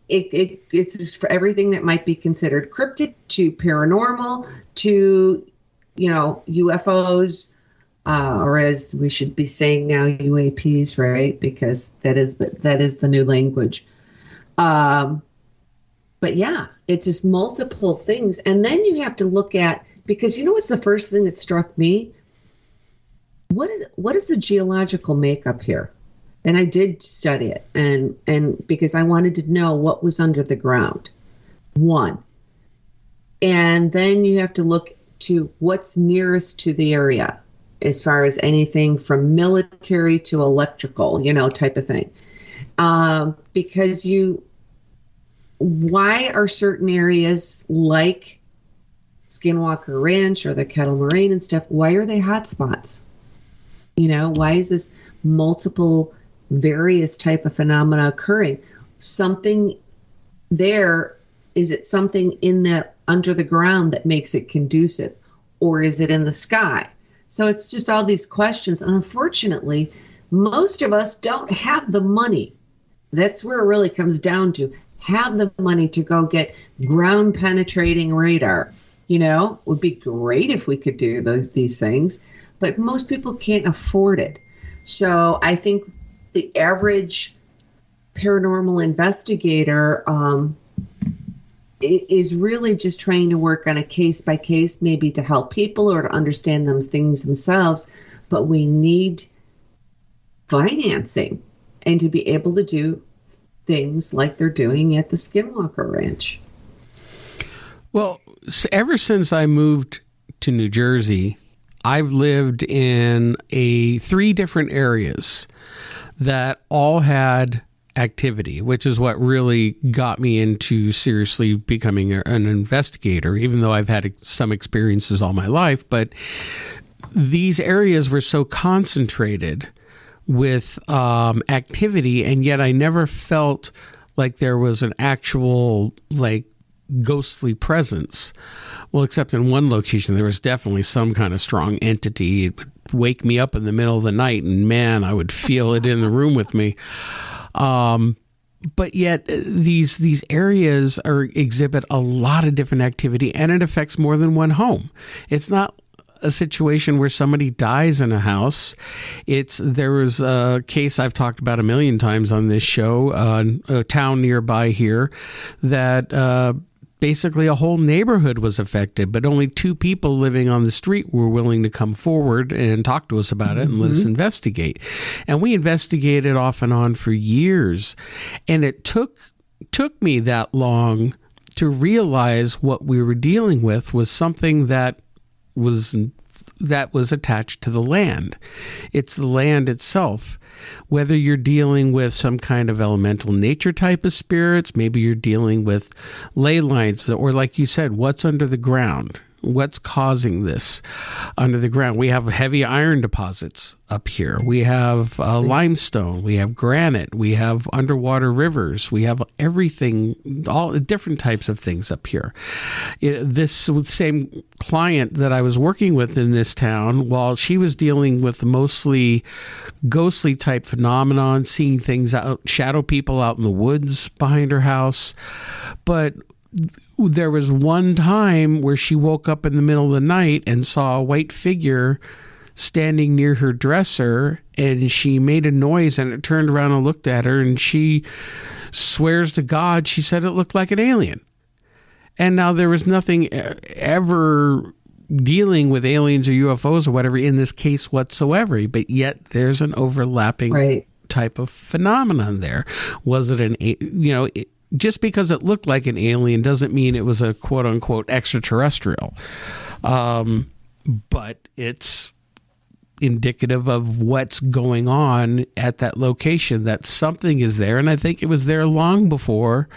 It's just for everything that might be considered cryptid to paranormal to, UFOs, or as we should be saying now, UAPs, right? Because that is the new language. But yeah, it's just multiple things. And then you have to look at, because what's the first thing that struck me? What is the geological makeup here? And I did study it, and because I wanted to know what was under the ground, one. And then you have to look to what's nearest to the area, as far as anything from military to electrical, type of thing. Because why are certain areas like Skinwalker Ranch or the Kettle Moraine and stuff, why are they hot spots? Why is this multiple various type of phenomena occurring? Something there, is it something in that under the ground that makes it conducive, or is it in the sky? So it's just all these questions. And unfortunately, most of us don't have the money. That's where it really comes down to. Have the money to go get ground penetrating radar. Would be great if we could do these things, but most people can't afford it. So I think the average paranormal investigator is really just trying to work on a case by case, maybe to help people or to understand things themselves. But we need financing and to be able to do things like they're doing at the Skinwalker Ranch. Well, ever since I moved to New Jersey, I've lived in 3 different areas that all had activity, which is what really got me into seriously becoming an investigator, even though I've had some experiences all my life. But these areas were so concentrated with activity, and yet I never felt like there was an actual ghostly presence. Well, except in one location, there was definitely some kind of strong entity. It would wake me up in the middle of the night, and man, I would feel it in the room with me. But yet these areas exhibit a lot of different activity, and it affects more than one home. It's not a situation where somebody dies in a house. There was a case I've talked about a million times on this show, a town nearby here that basically a whole neighborhood was affected, but only 2 people living on the street were willing to come forward and talk to us about it and let us investigate. And we investigated off and on for years. And it took me that long to realize what we were dealing with was something that was attached to the land. It's the land itself. Whether you're dealing with some kind of elemental nature type of spirits, maybe you're dealing with ley lines, or like you said, what's under the ground? What's causing this under the ground? We have heavy iron deposits up here. We have limestone. We have granite. We have underwater rivers. We have everything, all different types of things up here. This same client that I was working with in this town, while she was dealing with mostly ghostly type phenomenon, seeing things out, shadow people out in the woods behind her house, but there was one time where she woke up in the middle of the night and saw a white figure standing near her dresser, and she made a noise, and it turned around and looked at her, and she swears to God she said it looked like an alien. And now there was nothing ever dealing with aliens or UFOs or whatever in this case whatsoever, but yet there's an overlapping type of phenomenon there. Was it just because it looked like an alien doesn't mean it was a quote unquote extraterrestrial. But it's indicative of what's going on at that location, that something is there. And I think it was there long before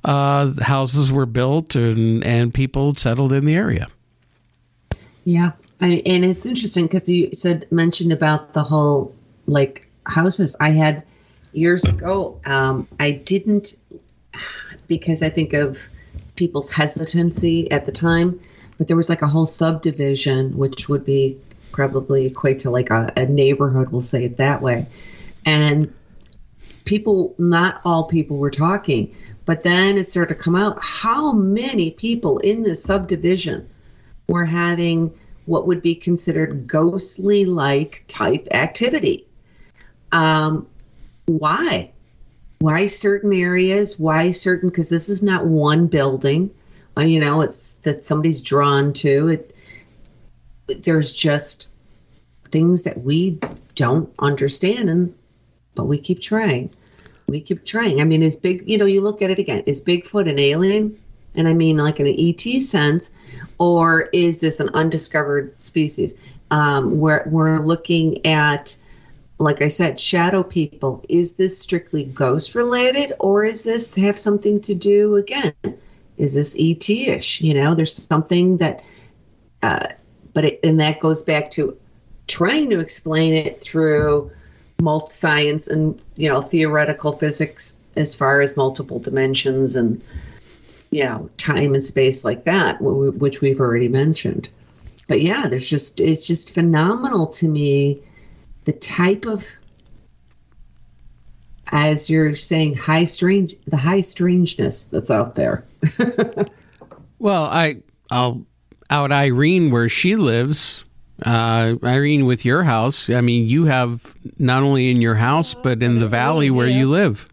houses were built and people settled in the area. Yeah. And it's interesting because you mentioned about the whole like houses. I had years ago, I didn't, because I think of people's hesitancy at the time, but there was like a whole subdivision, which would be probably equate to like a neighborhood, we'll say it that way. And not all people were talking, but then it started to come out how many people in this subdivision were having what would be considered ghostly like type activity. Why certain areas? Why certain? Because this is not one building, it's that somebody's drawn to it. There's just things that we don't understand, but we keep trying. I mean, is big, you look at it again, is Bigfoot an alien? And I mean like in an ET sense, or is this an undiscovered species? We're looking at, like I said, shadow people. Is this strictly ghost related, or is this have something to do, again, is this ET-ish? There's something that, and that goes back to trying to explain it through science and, theoretical physics as far as multiple dimensions and, time and space like that, which we've already mentioned. But yeah, it's just phenomenal to me, the type of, as you're saying, the high strangeness that's out there. Well, I'll out Irene where she lives. Irene, with your house, I mean, you have not only in your house, but in the valley where you live.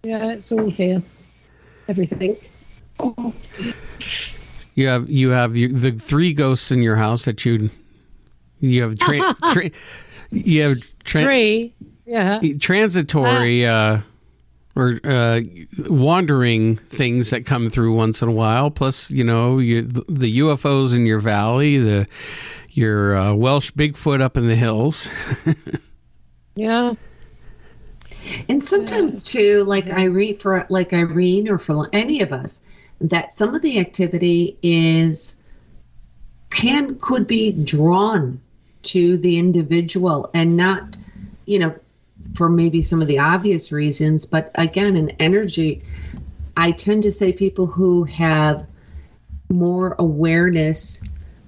Yeah, it's all here. Everything. You have the three ghosts in your house that you have three. Yeah. Transitory or wandering things that come through once in a while. Plus, the UFOs in your valley, your Welsh Bigfoot up in the hills. Yeah. And sometimes too, like Irene or for any of us, that some of the activity could be drawn to the individual and not, for maybe some of the obvious reasons, but again, in energy, I tend to say people who have more awareness,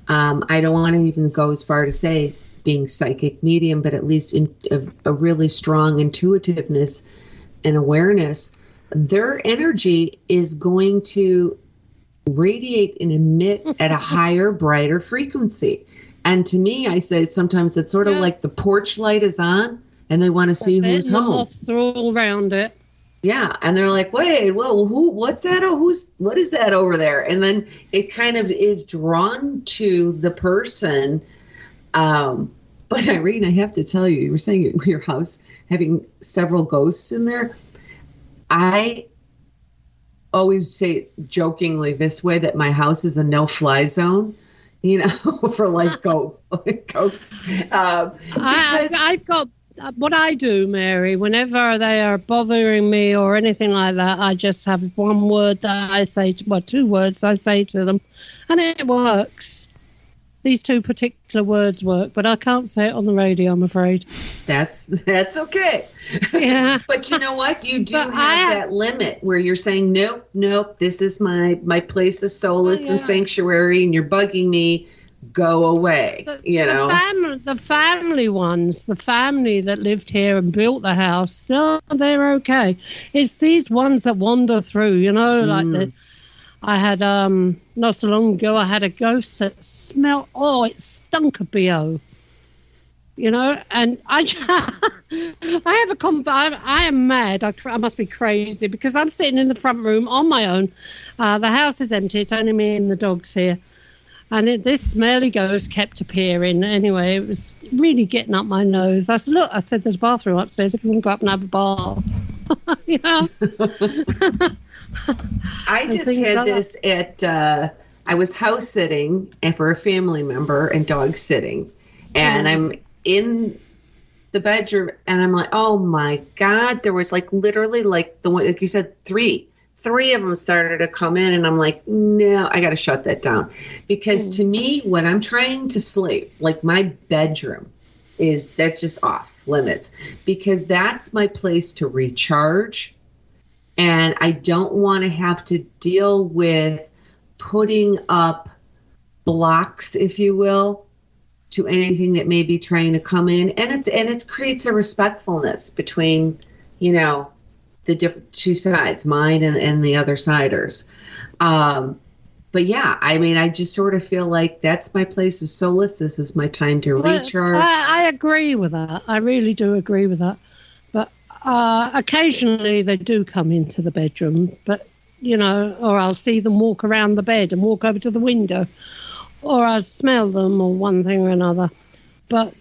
I don't want to even go as far to say being psychic medium, but at least in a really strong intuitiveness and awareness, their energy is going to radiate and emit at a higher, brighter frequency. And to me, I say sometimes it's sort of like the porch light is on and they want to see who's home. The moths are all around it. Yeah, and they're like, wait, well, what's that? What is that over there? And then it kind of is drawn to the person. But Irene, I have to tell you were saying your house having several ghosts in there. I always say jokingly this way that my house is a no-fly zone, for like ghosts. I've got what I do, Mary. Whenever they are bothering me or anything like that, I just have one word that I say, two words I say to them, and it works. These two particular words work, but I can't say it on the radio, I'm afraid. That's okay. Yeah. But you know what? You do have that limit where you're saying, nope, this is my place of solace and sanctuary, and you're bugging me. Go away. The family ones, the family that lived here and built the house, they're okay. It's these ones that wander through, like I had, not so long ago, I had a ghost that smelled, it stunk of BO. And I am mad. I must be crazy because I'm sitting in the front room on my own. The house is empty. It's only me and the dogs here. And this smelly ghost kept appearing. Anyway, it was really getting up my nose. I said, look, there's a bathroom upstairs if you want to go up and have a bath. You know? I just had this at, I was house sitting for a family member and dog sitting. And I'm in the bedroom and I'm like, oh my God, there was like literally like the one, like you said, three of them started to come in, and I'm like, no, I got to shut that down. Because to me, when I'm trying to sleep, like my bedroom that's just off limits, because that's my place to recharge. And I don't want to have to deal with putting up blocks, if you will, to anything that may be trying to come in. And it creates a respectfulness between, you know, the different two sides, mine and the other siders. But yeah, I mean, I just sort of feel like that's my place of solace. This is my time to recharge. I agree with that. I really do agree with that. But occasionally they do come into the bedroom, but, you know, or I'll see them walk around the bed and walk over to the window, or I'll smell them or one thing or another. But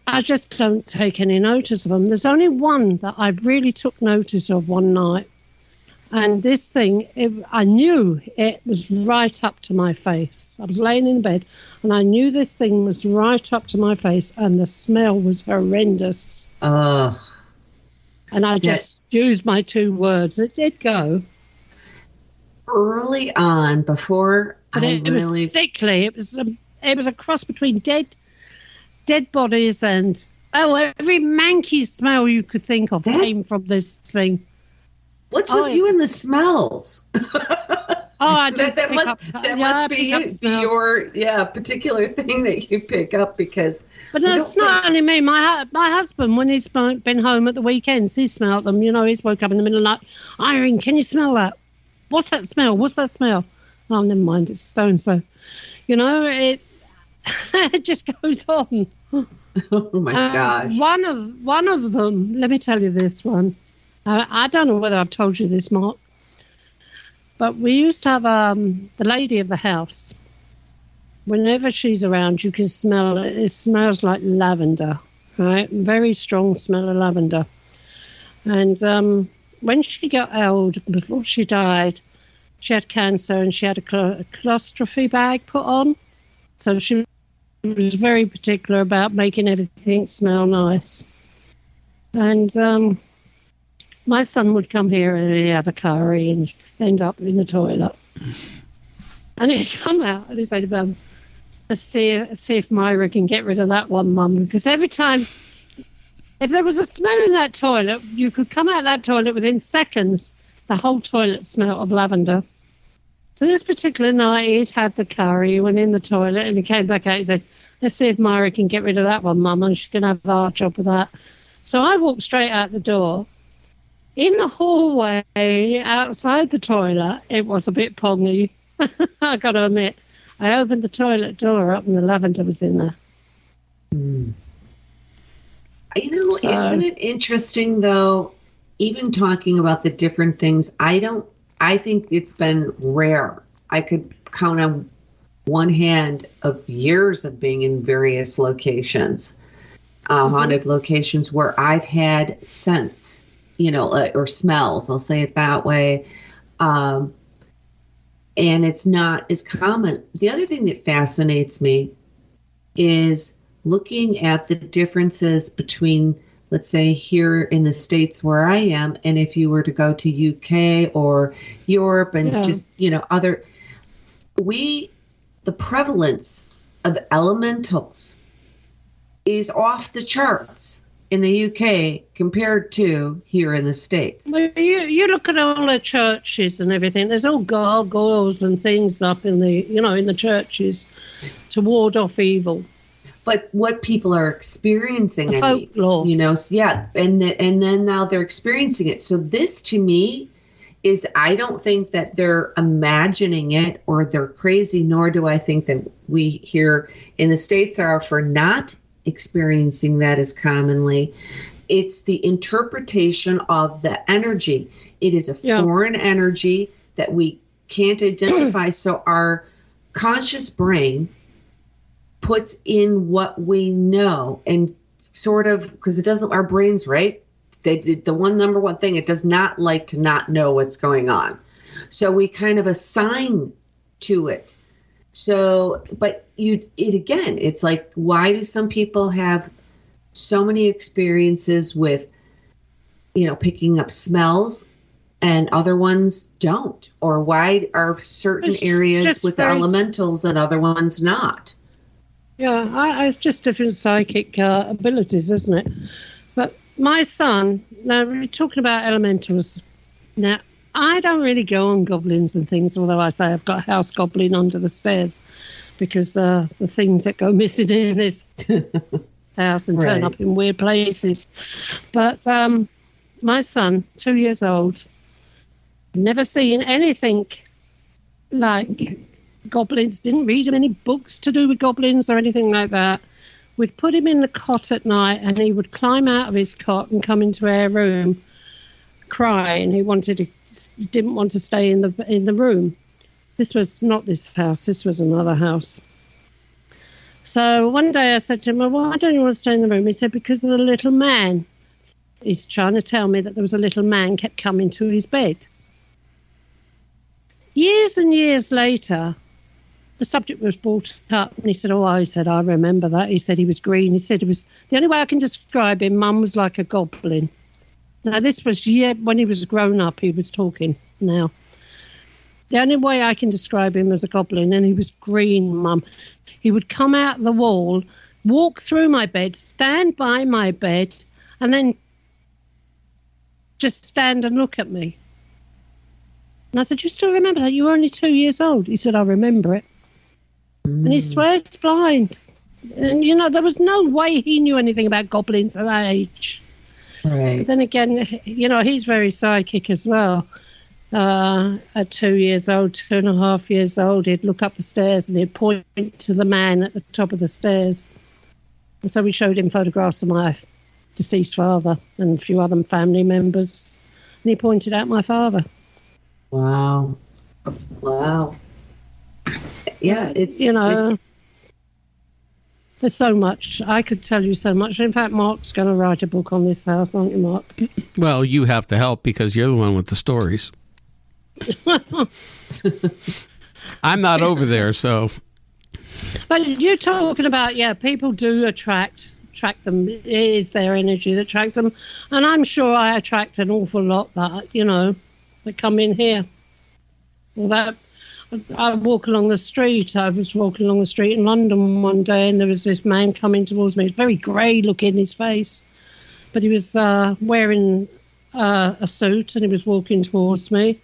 I just don't take any notice of them. There's only one that I really took notice of one night. And this thing, I knew it was right up to my face. I was laying in bed and I knew this thing was right up to my face, and the smell was horrendous. And I just used my 2 words. It did go. Early on, before it was sickly. It was a cross between dead bodies and every manky smell you could think of came from this thing. What's with you and the smells? I do that must be your particular thing that you pick up, because. But that's not only me. My husband, when he's been home at the weekends, he smelled them. You know, he's woke up in the middle of the night. Irene, can you smell that? What's that smell? What's that smell? Oh, never mind. It's so. You know, it just goes on. Oh my gosh! One of them. Let me tell you this one. I don't know whether I've told you this, Mark, but we used to have the lady of the house. Whenever she's around, you can smell it. It smells like lavender, right? Very strong smell of lavender. And when she got old, before she died, she had cancer and she had a colostomy bag put on. So she was very particular about making everything smell nice. And my son would come here and he'd have a curry and end up in the toilet. And he'd come out and he'd say to Mum, let's see if Myra can get rid of that one, Mum. Because every time, if there was a smell in that toilet, you could come out of that toilet within seconds, the whole toilet smelled of lavender. So this particular night, he'd had the curry, went in the toilet, and he came back out. He said, let's see if Myra can get rid of that one, Mum, and she can have our job with that. So I walked straight out the door. In the hallway, outside the toilet, it was a bit pongy. I got to admit. I opened the toilet door up and the lavender was in there. You know, isn't it interesting, though, even talking about the different things, I think it's been rare. I could count on one hand of years of being in various locations, haunted locations, where I've had scents, you know, or smells, I'll say it that way. And it's not as common. The other thing that fascinates me is looking at the differences between, let's say, here in the States where I am, and if you were to go to UK or Europe and just, you know, the prevalence of elementals is off the charts in the UK compared to here in the States. Well, you look at all the churches and everything. There's all gargoyles and things up in the churches to ward off evil. But what people are experiencing, the folklore, you know, and then now they're experiencing it. So this, to me, is, I don't think that they're imagining it or they're crazy, nor do I think that we here in the States are for not experiencing that as commonly. It's the interpretation of the energy. It is a foreign energy that we can't identify. So our conscious brain puts in what we know, and sort of, because it doesn't, our brains, right? They did the number one thing, it does not like to not know what's going on. So we kind of assign to it. So, but it's like, why do some people have so many experiences with, picking up smells and other ones don't? Or why are certain areas with the elementals and other ones not? Yeah, it's just different psychic abilities, isn't it? But my son, now we're talking about elementals. Now, I don't really go on goblins and things, although I say I've got a house goblin under the stairs because the things that go missing in this house and turn up in weird places. But my son, 2 years old, never seen anything like goblins, didn't read him any books to do with goblins or anything like that. We'd put him in the cot at night and he would climb out of his cot and come into our room crying. He didn't want to stay in the room. This was not this house, this was another house. So one day I said to him, well, why don't you want to stay in the room? He said, because of the little man. He's trying to tell me that there was a little man kept coming to his bed. Years and years later, the subject was brought up and he said, I remember that. He said he was green. He said it was, the only way I can describe him, Mum was like a goblin. Now this was when he was grown up, he was talking now. The only way I can describe him as a goblin, and he was green, Mum. He would come out the wall, walk through my bed, stand by my bed, and then just stand and look at me. And I said, you still remember that? You were only 2 years old. He said, I remember it. And he swears blind. And, there was no way he knew anything about goblins at that age. Right. But then again, he's very psychic as well. At 2 years old, 2.5 years old, he'd look up the stairs and he'd point to the man at the top of the stairs. And so we showed him photographs of my deceased father and a few other family members. And he pointed out my father. Wow. Yeah, there's so much. I could tell you so much. In fact, Mark's going to write a book on this house, aren't you, Mark? Well, you have to help because you're the one with the stories. I'm not over there, so. But you're talking about, people do attract them. It is their energy that attracts them. And I'm sure I attract an awful lot that come in here. Well, that I walk along the street. I was walking along the street in London one day, and there was this man coming towards me. He was very grey looking, his face, but he was wearing a suit, and he was walking towards me.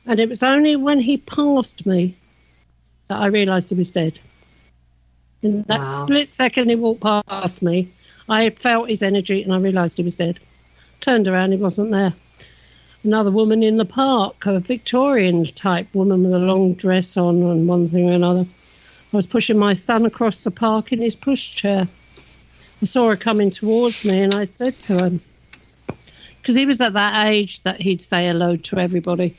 And it was only when he passed me that I realised he was dead. In that split second he walked past me, I felt his energy, and I realised he was dead. Turned around, he wasn't there. Another woman in the park, a Victorian-type woman with a long dress on and one thing or another. I was pushing my son across the park in his pushchair. I saw her coming towards me, and I said to him, because he was at that age that he'd say hello to everybody,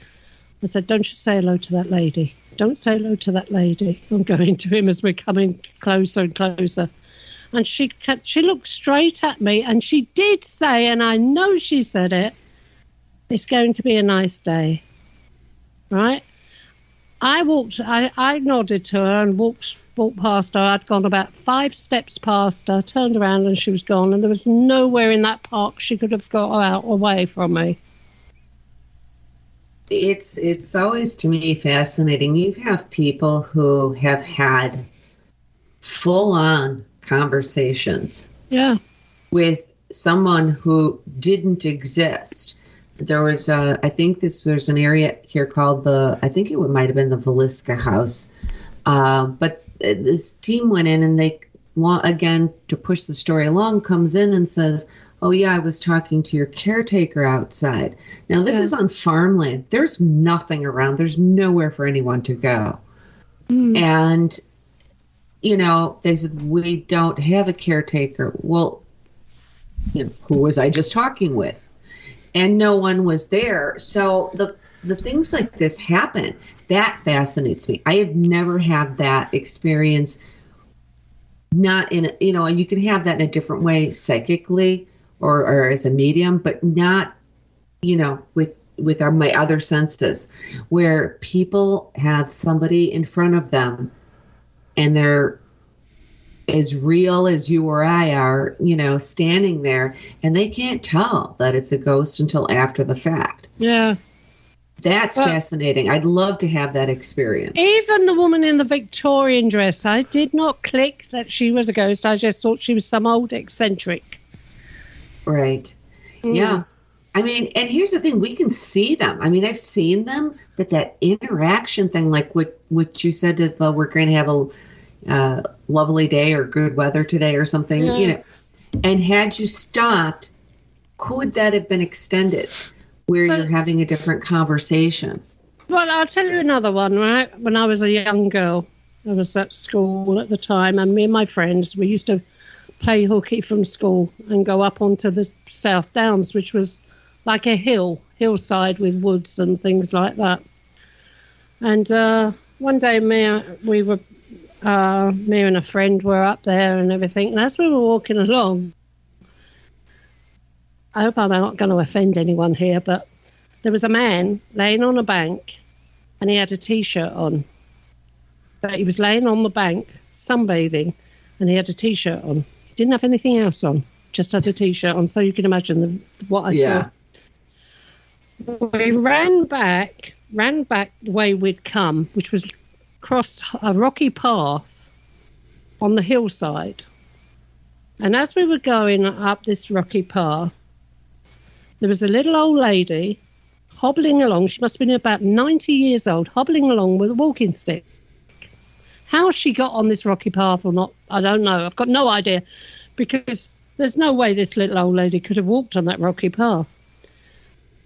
I said, don't you say hello to that lady. Don't say hello to that lady. I'm going to him as we're coming closer and closer. And she looked straight at me, and she did say, and I know she said it, it's going to be a nice day, right? I nodded to her and walked past her. I'd gone about 5 steps past her, turned around, and she was gone. And there was nowhere in that park she could have got out away from me. It's always, to me, fascinating. You have people who have had full-on conversations with someone who didn't exist. There was, there's an area here called it might have been the Velisca House. But this team went in, and they, again, to push the story along, comes in and says, oh, yeah, I was talking to your caretaker outside. Now, this is on farmland. There's nothing around. There's nowhere for anyone to go. And, they said, we don't have a caretaker. Well, who was I just talking with? and no one was there. So the things like this happen. That fascinates me. I have never had that experience. Not in, and you can have that in a different way psychically or as a medium, but not, with my other senses, where people have somebody in front of them and they're as real as you or I are, standing there, and they can't tell that it's a ghost until after the fact. Yeah. That's fascinating. I'd love to have that experience. Even the woman in the Victorian dress, I did not click that she was a ghost. I just thought she was some old eccentric. Right. Yeah. I mean, and here's the thing. We can see them. I mean, I've seen them, but that interaction thing, like what you said, if we're going to have a lovely day or good weather today or something, and had you stopped, could that have been extended? Where you're having a different conversation. Well, I'll tell you another one, right? When I was a young girl, I was at school at the time, and me and my friends, we used to play hooky from school and go up onto the South Downs, which was like a hillside with woods and things like that. And one day me and a friend were up there and everything, and as we were walking along, I hope I'm not going to offend anyone here, but there was a man laying on a bank and he had a T-shirt on. But he was laying on the bank, sunbathing, and he had a T-shirt on. He didn't have anything else on, just had a T-shirt on, so you can imagine what I saw. We ran back the way we'd come, which was across a rocky path on the hillside. And as we were going up this rocky path, there was a little old lady hobbling along. She must have been about 90 years old, hobbling along with a walking stick. How she got on this rocky path or not, I don't know. I've got no idea, because there's no way this little old lady could have walked on that rocky path.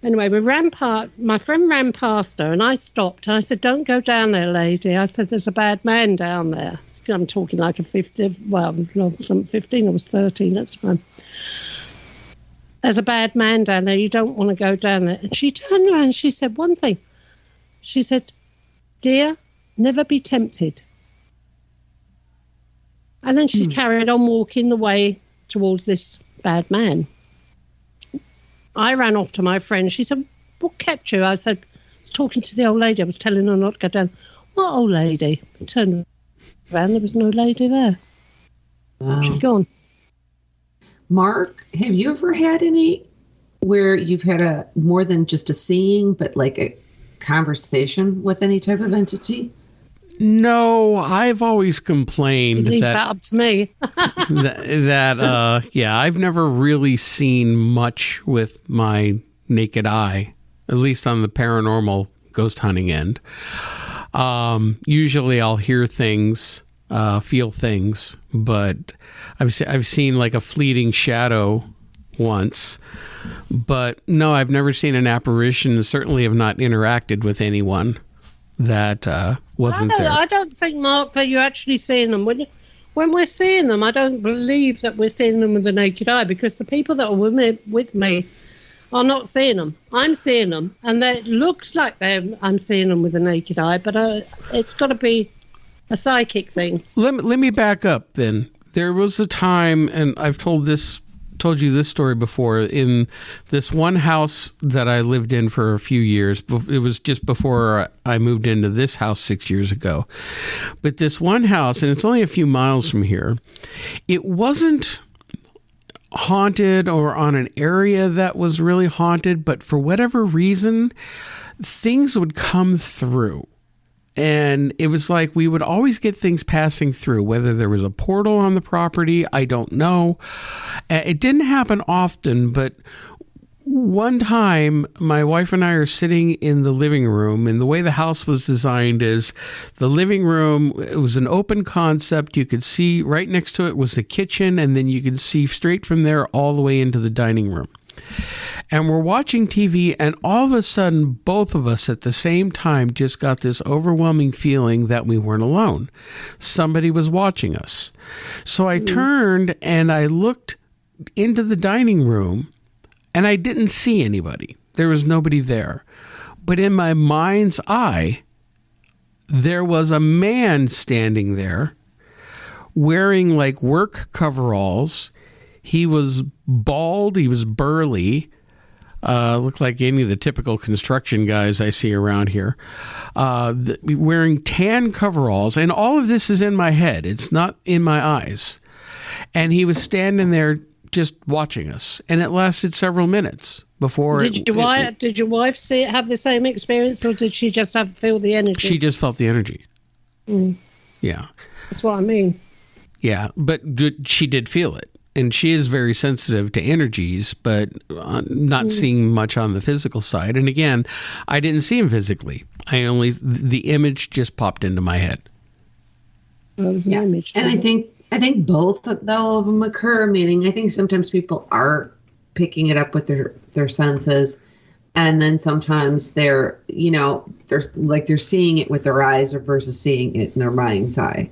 Anyway, my friend ran past her, and I stopped. I said, "Don't go down there, lady." I said, "There's a bad man down there." I'm talking like a 15, I was 13 at the time. "There's a bad man down there. You don't want to go down there." And she turned around and she said one thing. She said, "Dear, never be tempted." And then she carried on walking the way towards this bad man. I ran off to my friend. She said, "What kept you?" I said, "I was talking to the old lady. I was telling her not to go down." "What old lady?" I turned around. There was no lady there. Wow. She'd gone. Mark, have you ever had any where you've had a more than just a seeing, but like a conversation with any type of entity? No, I've always complained that up to me. I've never really seen much with my naked eye, at least on the paranormal ghost hunting end. Usually I'll hear things, feel things, but I've seen like a fleeting shadow once, but no, I've never seen an apparition. Certainly have not interacted with anyone that wasn't there. I don't think, Mark, that you're actually seeing them. When we're seeing them, I don't believe that we're seeing them with the naked eye, because the people that are with me are not seeing them. I'm seeing them, and it looks like I'm seeing them with the naked eye, but it's got to be a psychic thing. Let me back up then. There was a time, and I've told you this story before, in this one house that I lived in for a few years. It was just before I moved into this house 6 years ago. But this one house, and it's only a few miles from here, it wasn't haunted or on an area that was really haunted, but for whatever reason, things would come through. And it was like we would always get things passing through, whether there was a portal on the property, I don't know. It didn't happen often, but one time my wife and I are sitting in the living room, and the way the house was designed is the living room, it was an open concept. You could see right next to it was the kitchen, and then you could see straight from there all the way into the dining room. And we're watching TV, and all of a sudden, both of us at the same time just got this overwhelming feeling that we weren't alone. Somebody was watching us. So I turned and I looked into the dining room, And I didn't see anybody. There was nobody there. But in my mind's eye, there was a man standing there wearing like work coveralls. He was bald. He was burly. Looked like any of the typical construction guys I see around here. Wearing tan coveralls. And all of this is in my head. It's not in my eyes. And he was standing there just watching us. And it lasted several minutes before. Did your wife see it, have the same experience, or did she just feel the energy? She just felt the energy. Yeah. That's what I mean. Yeah, but she did feel it. And she is very sensitive to energies, but not seeing much on the physical side. And again, I didn't see him physically. The image just popped into my head. Well, it was an image. And I think both though of them occur. Meaning, I think sometimes people are picking it up with their senses, and then sometimes they're seeing it with their eyes versus seeing it in their mind's eye.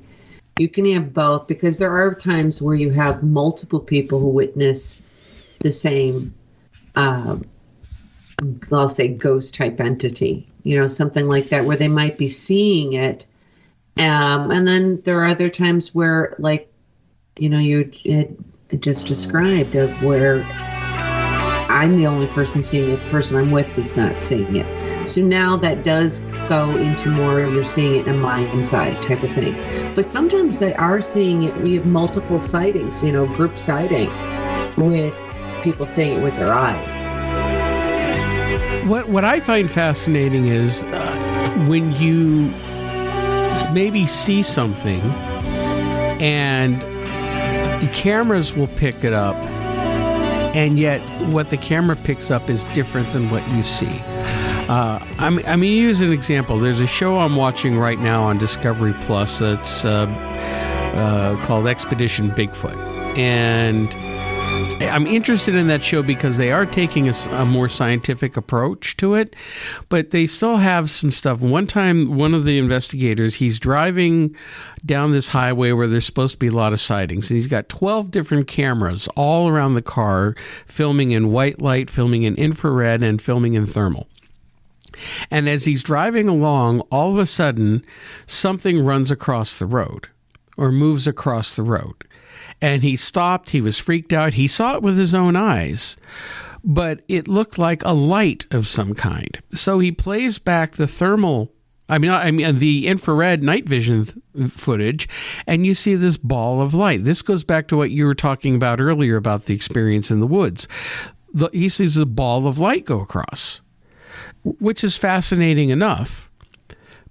You can have both, because there are times where you have multiple people who witness the same, I'll say ghost type entity, something like that, where they might be seeing it. And then there are other times where, like, you just described, of where I'm the only person seeing it, the person I'm with is not seeing it. So now that does go into more, you're seeing it in a mind's eye type of thing. But sometimes they are seeing it. We have multiple sightings, group sighting, with people seeing it with their eyes. What I find fascinating is when you maybe see something and cameras will pick it up, and yet what the camera picks up is different than what you see. I mean, use an example. There's a show I'm watching right now on Discovery Plus that's called Expedition Bigfoot. And I'm interested in that show because they are taking a more scientific approach to it, but they still have some stuff. One time, one of the investigators, he's driving down this highway where there's supposed to be a lot of sightings, and he's got 12 different cameras all around the car, filming in white light, filming in infrared, and filming in thermal. And as he's driving along, all of a sudden, something runs across the road or moves across the road. And he stopped. He was freaked out. He saw it with his own eyes, but it looked like a light of some kind. So he plays back the the infrared night vision footage, and you see this ball of light. This goes back to what you were talking about earlier about the experience in the woods. He sees a ball of light go across, which is fascinating enough.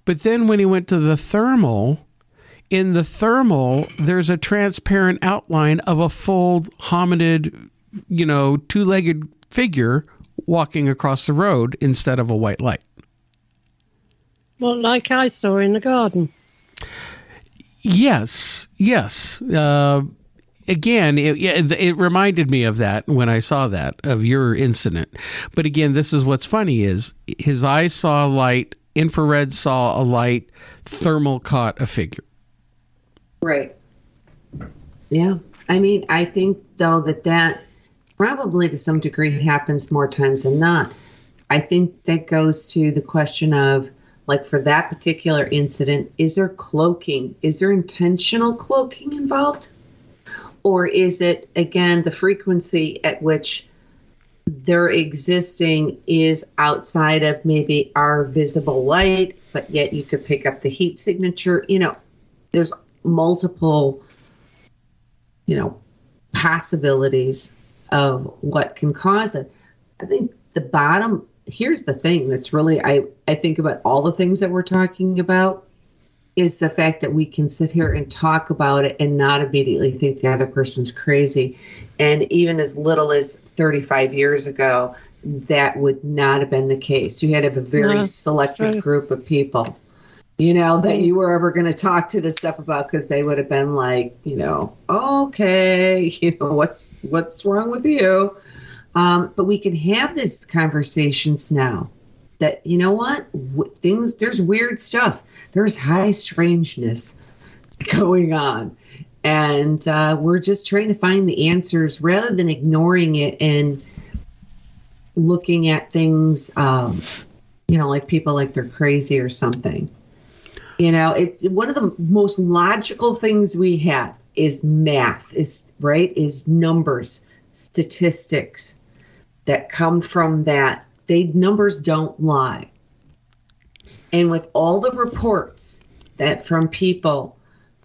But then when he went to the thermal, in the thermal, there's a transparent outline of a full hominid, two-legged figure walking across the road instead of a white light. Well, like I saw in the garden. Yes. Again, it reminded me of that when I saw that, of your incident. But again, this is what's funny is his eyes saw a light, infrared saw a light, thermal caught a figure. Right. Yeah. I mean, I think, though, that probably to some degree happens more times than not. I think that goes to the question of, like, for that particular incident, is there cloaking? Is there intentional cloaking involved? Or is it, again, the frequency at which they're existing is outside of maybe our visible light, but yet you could pick up the heat signature? There's multiple, possibilities of what can cause it. I think here's the thing that's really, I think about all the things that we're talking about, is the fact that we can sit here and talk about it and not immediately think the other person's crazy. And even as little as 35 years ago, that would not have been the case. You had to have a very selective group of people, that you were ever going to talk to this stuff about, because they would have been like, okay, what's wrong with you? But we can have these conversations now that, there's weird stuff. There's high strangeness going on. And we're just trying to find the answers rather than ignoring it and looking at things, like people like they're crazy or something. It's one of the most logical things we have is math, is numbers, statistics that come from that. Numbers don't lie. And with all the reports that from people,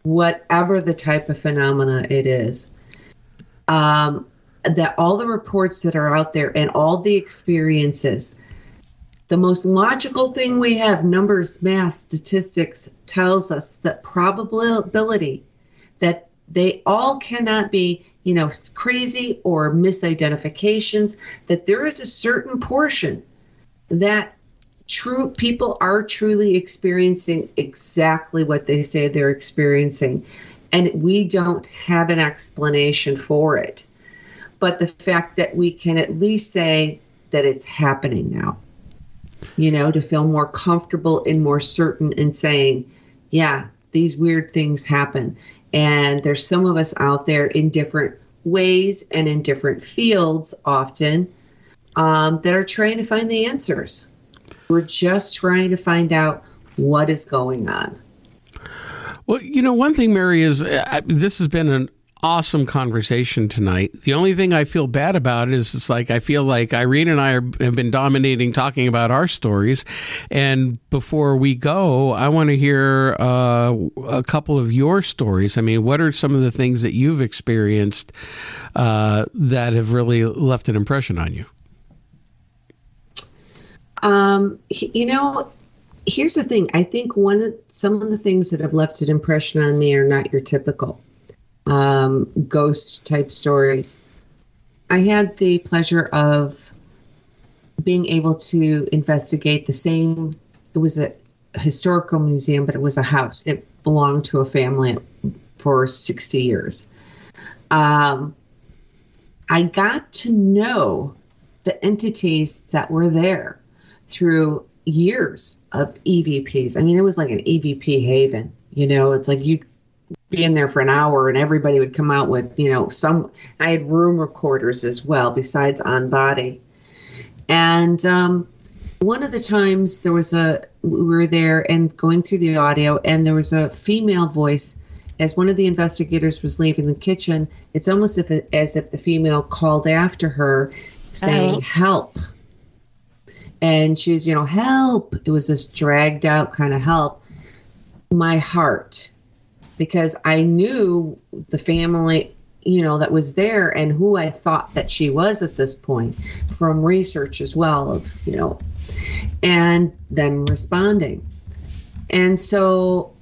whatever the type of phenomena it is, that all the reports that are out there and all the experiences, the most logical thing we have, numbers, math, statistics, tells us that probability that they all cannot be, crazy or misidentifications, that there is a certain portion that people are truly experiencing exactly what they say they're experiencing. And we don't have an explanation for it. But the fact that we can at least say that it's happening now, to feel more comfortable and more certain in saying, yeah, these weird things happen. And there's some of us out there in different ways and in different fields often that are trying to find the answers. We're just trying to find out what is going on. Well, one thing, Mary, is this has been an awesome conversation tonight. The only thing I feel bad about is it's like I feel like Irene and I have been dominating talking about our stories. And before we go, I want to hear a couple of your stories. I mean, what are some of the things that you've experienced that have really left an impression on you? Here's the thing. I think some of the things that have left an impression on me are not your typical ghost type stories. I had the pleasure of being able to investigate it was a historical museum, but it was a house. It belonged to a family for 60 years. I got to know the entities that were there through years of EVPs. I mean, it was like an EVP haven. It's like you'd be in there for an hour and everybody would come out with, I had room recorders as well, besides on body. And one of the times we were there and going through the audio, and there was a female voice as one of the investigators was leaving the kitchen. It's almost as if the female called after her saying, help. And she was, help. It was this dragged out kind of help. My heart, because I knew the family, that was there and who I thought that she was at this point from research as well of, and them responding. And so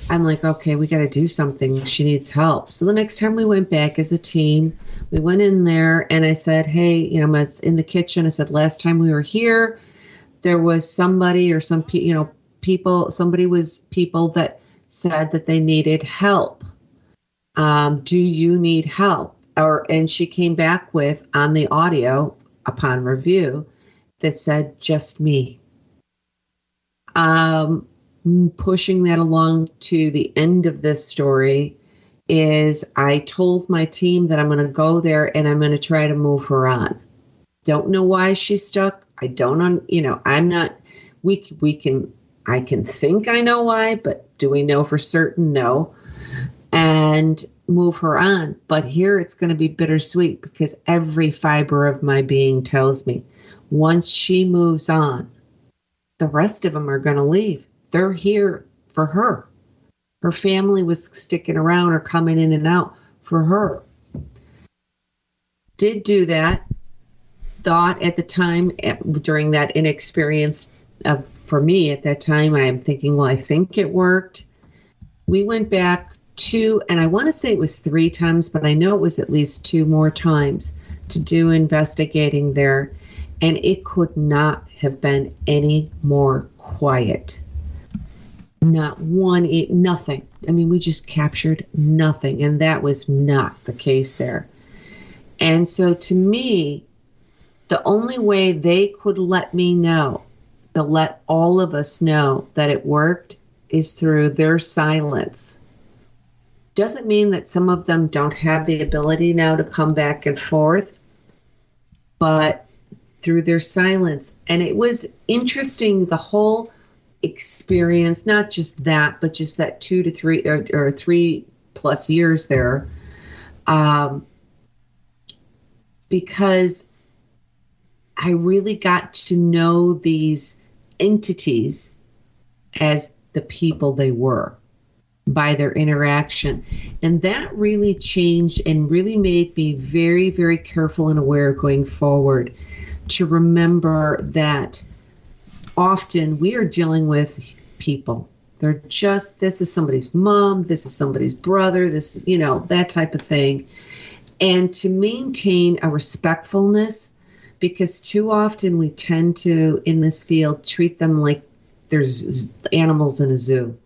I'm like, okay, we got to do something. She needs help. So the next time we went back as a team, we went in there and I said, hey, I'm in the kitchen. I said, last time we were here, there was somebody or some, people that said that they needed help. Do you need help? And she came back with on the audio upon review that said, just me. Pushing that along to the end of this story is I told my team that I'm going to go there and I'm going to try to move her on. Don't know why she's stuck. I don't, I'm not, I can think I know why, but do we know for certain? No. And move her on. But here it's going to be bittersweet because every fiber of my being tells me once she moves on, the rest of them are going to leave. They're here for her. Her family was sticking around or coming in and out for her. Did do that. Thought at the time, during that inexperience for me at that time, I am thinking, well, I think it worked. We went back and I want to say it was 3 times, but I know it was at least 2 more times to do investigating there. And it could not have been any more quiet. Not one, nothing. I mean, we just captured nothing. And that was not the case there. And so to me, the only way they could let me know, to let all of us know that it worked, is through their silence. Doesn't mean that some of them don't have the ability now to come back and forth, but through their silence. And it was interesting, the whole experience, not just that, but just that 2 to 3 or 3+ years there. Because I really got to know these entities as the people they were by their interaction. And that really changed and really made me very, very careful and aware going forward to remember that often we are dealing with people. They're just, this is somebody's mom, this is somebody's brother, this is, that type of thing. And to maintain a respectfulness, because too often we tend to, in this field, treat them like there's animals in a zoo.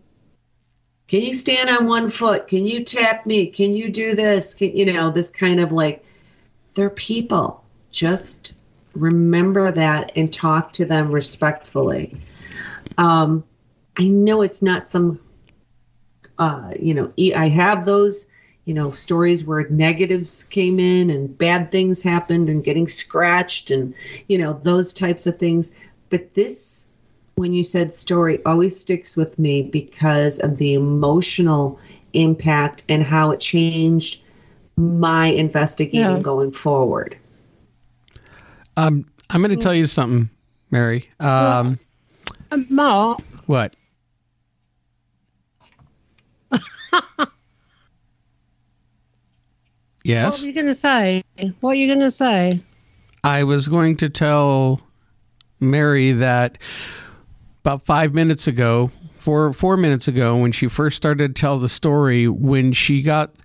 Can you stand on one foot? Can you tap me? Can you do this? This kind of like, they're people. Just remember that and talk to them respectfully. I know it's not some, I have those, stories where negatives came in and bad things happened and getting scratched and, those types of things. But this, when you said story, always sticks with me because of the emotional impact and how it changed my investigating going forward. I'm going to tell you something, Mary. Mark. What? Yes? What were you going to say? What are you going to say? I was going to tell Mary that about 5 minutes ago, 4 minutes ago, when she first started to tell the story, when she got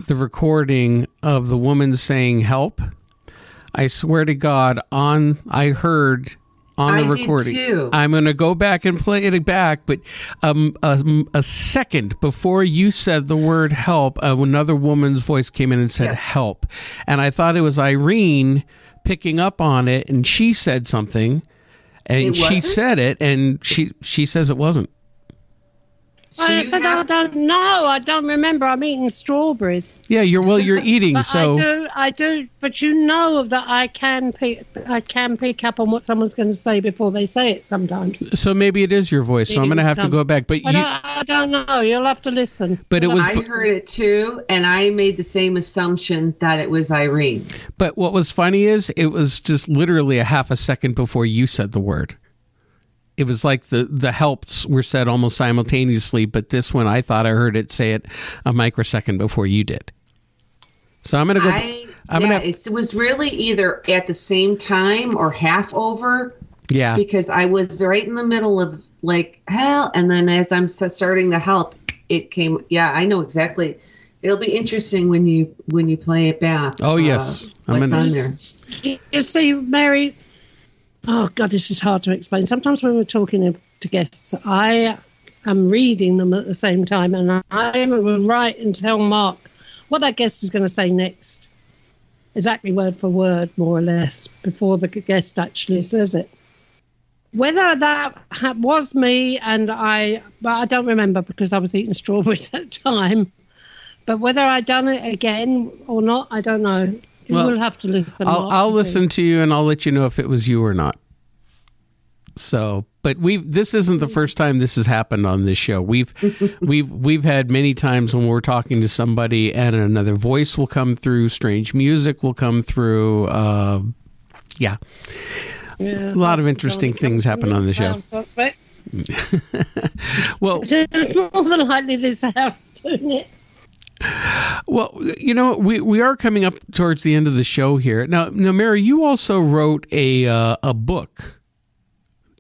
the recording of the woman saying help, I swear to God, I heard on the recording. Did too. I'm going to go back and play it back, but a second before you said the word help, another woman's voice came in and said help. And I thought it was Irene picking up on it, and she said something, and she said it, and she says it wasn't. I said, I don't know. I don't remember. I'm eating strawberries. Yeah, you're eating. But so I do. But that I can pick up on what someone's going to say before they say it sometimes. So maybe it is your voice. So I'm going to have to go back. But I don't know. You'll have to listen. But I heard it too, and I made the same assumption that it was Irene. But what was funny is it was just literally a half a second before you said the word. It was like the helps were said almost simultaneously, but this one I thought I heard it say it a microsecond before you did. So I'm going to go. It was really either at the same time or half over. Yeah. Because I was right in the middle of like hell, and then as I'm starting to help, it came. Yeah, I know exactly. It'll be interesting when you play it back. Oh yes, what's on there? You see, Mary. Oh, God, this is hard to explain. Sometimes when we're talking to guests, I am reading them at the same time, and I will write and tell Mark what that guest is going to say next. Exactly word for word, more or less, before the guest actually says it. Whether that was me, but I don't remember because I was eating strawberries at the time. But whether I done it again or not, I don't know. We'll have to listen. I'll listen to you, and I'll let you know if it was you or not. So, but this isn't the first time this has happened on this show. We've had many times when we're talking to somebody, and another voice will come through, strange music will come through. A lot of interesting things happen on the show. Suspect. Well, more than likely this house doing it. Well, we are coming up towards the end of the show here. Now, Mary, you also wrote a book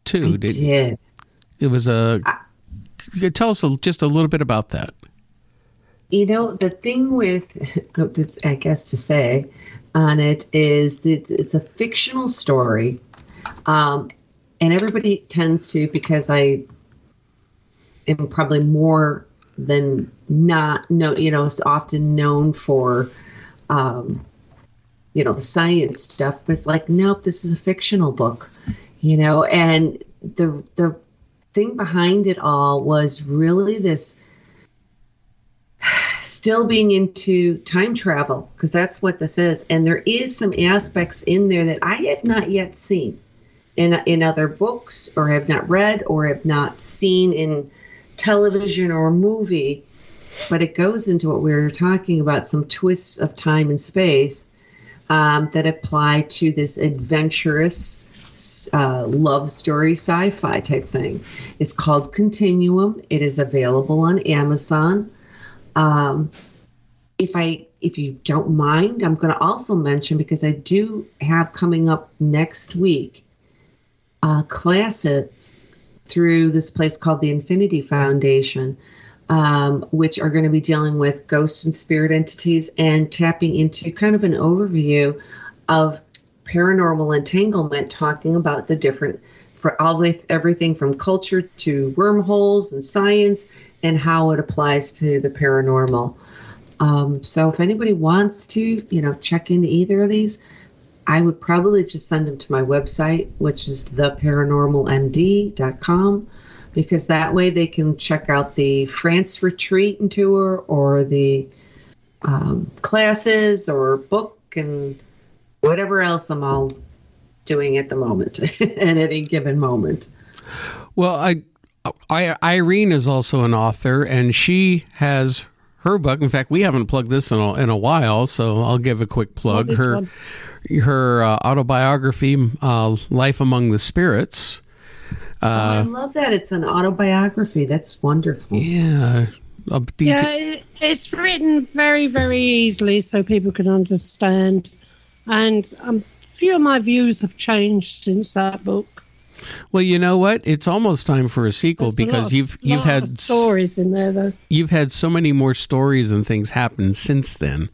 too. I did. It was tell us just a little bit about that. The thing with, I guess to say on it is that it's a fictional story, and everybody tends to, because I am probably more than not it's often known for the science stuff, but it's like, nope, this is a fictional book, and the thing behind it all was really this still being into time travel, because that's what this is. And there is some aspects in there that I have not yet seen in other books, or have not read, or have not seen in television or movie. But it goes into what we were talking about, some twists of time and space that apply to this adventurous love story sci-fi type thing. It's called Continuum. It is available on Amazon. If you don't mind, I'm going to also mention, because I do have coming up next week classes through this place called the Infinity Foundation, which are going to be dealing with ghosts and spirit entities and tapping into kind of an overview of paranormal entanglement, talking about the different, for everything from culture to wormholes and science, and how it applies to the paranormal. So if anybody wants to, check into either of these, I would probably just send them to my website, which is theparanormalmd.com, because that way they can check out the France retreat and tour, or the classes or book and whatever else I'm all doing at the moment, at any given moment. Well, Irene is also an author, and she has her book. In fact, we haven't plugged this in a while, so I'll give a quick plug. Her autobiography, Life Among the Spirits. I love that. It's an autobiography. That's wonderful. Yeah. It's written very, very easily so people can understand. And a few of my views have changed since that book. Well, you know what? It's almost time for a sequel, because you've had stories in there, though. You've had so many more stories and things happen since then.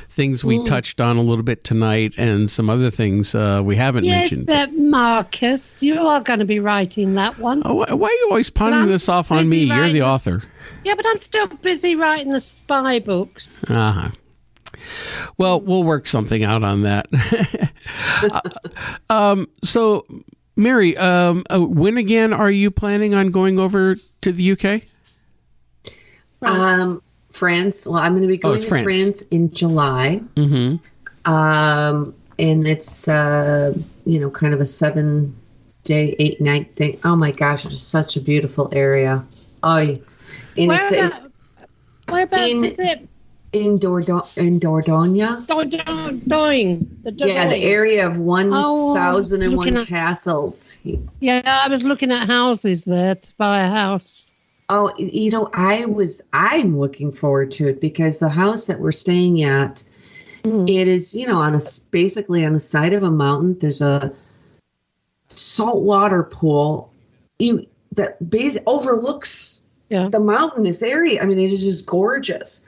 Things we touched on a little bit tonight, and some other things we haven't mentioned. Yes, but Marcus, you are going to be writing that one. Oh, why are you always pawning this off on me? You're the author. Yeah, but I'm still busy writing the spy books. Uh-huh. Well, we'll work something out on that. So, Mary, when again are you planning on going over to the UK? France. Well, I'm going to be going to France in July. Mm-hmm. And it's, kind of a 7-day, 8-night thing. Oh my gosh, it is such a beautiful area. Whereabouts is it? In Dordogne. Yeah, the area of 1,001 castles. Yeah, I was looking at houses there to buy a house. Oh, I'm looking forward to it, because the house that we're staying at, it is, basically on the side of a mountain. There's a saltwater pool that overlooks the mountainous area. I mean, it is just gorgeous.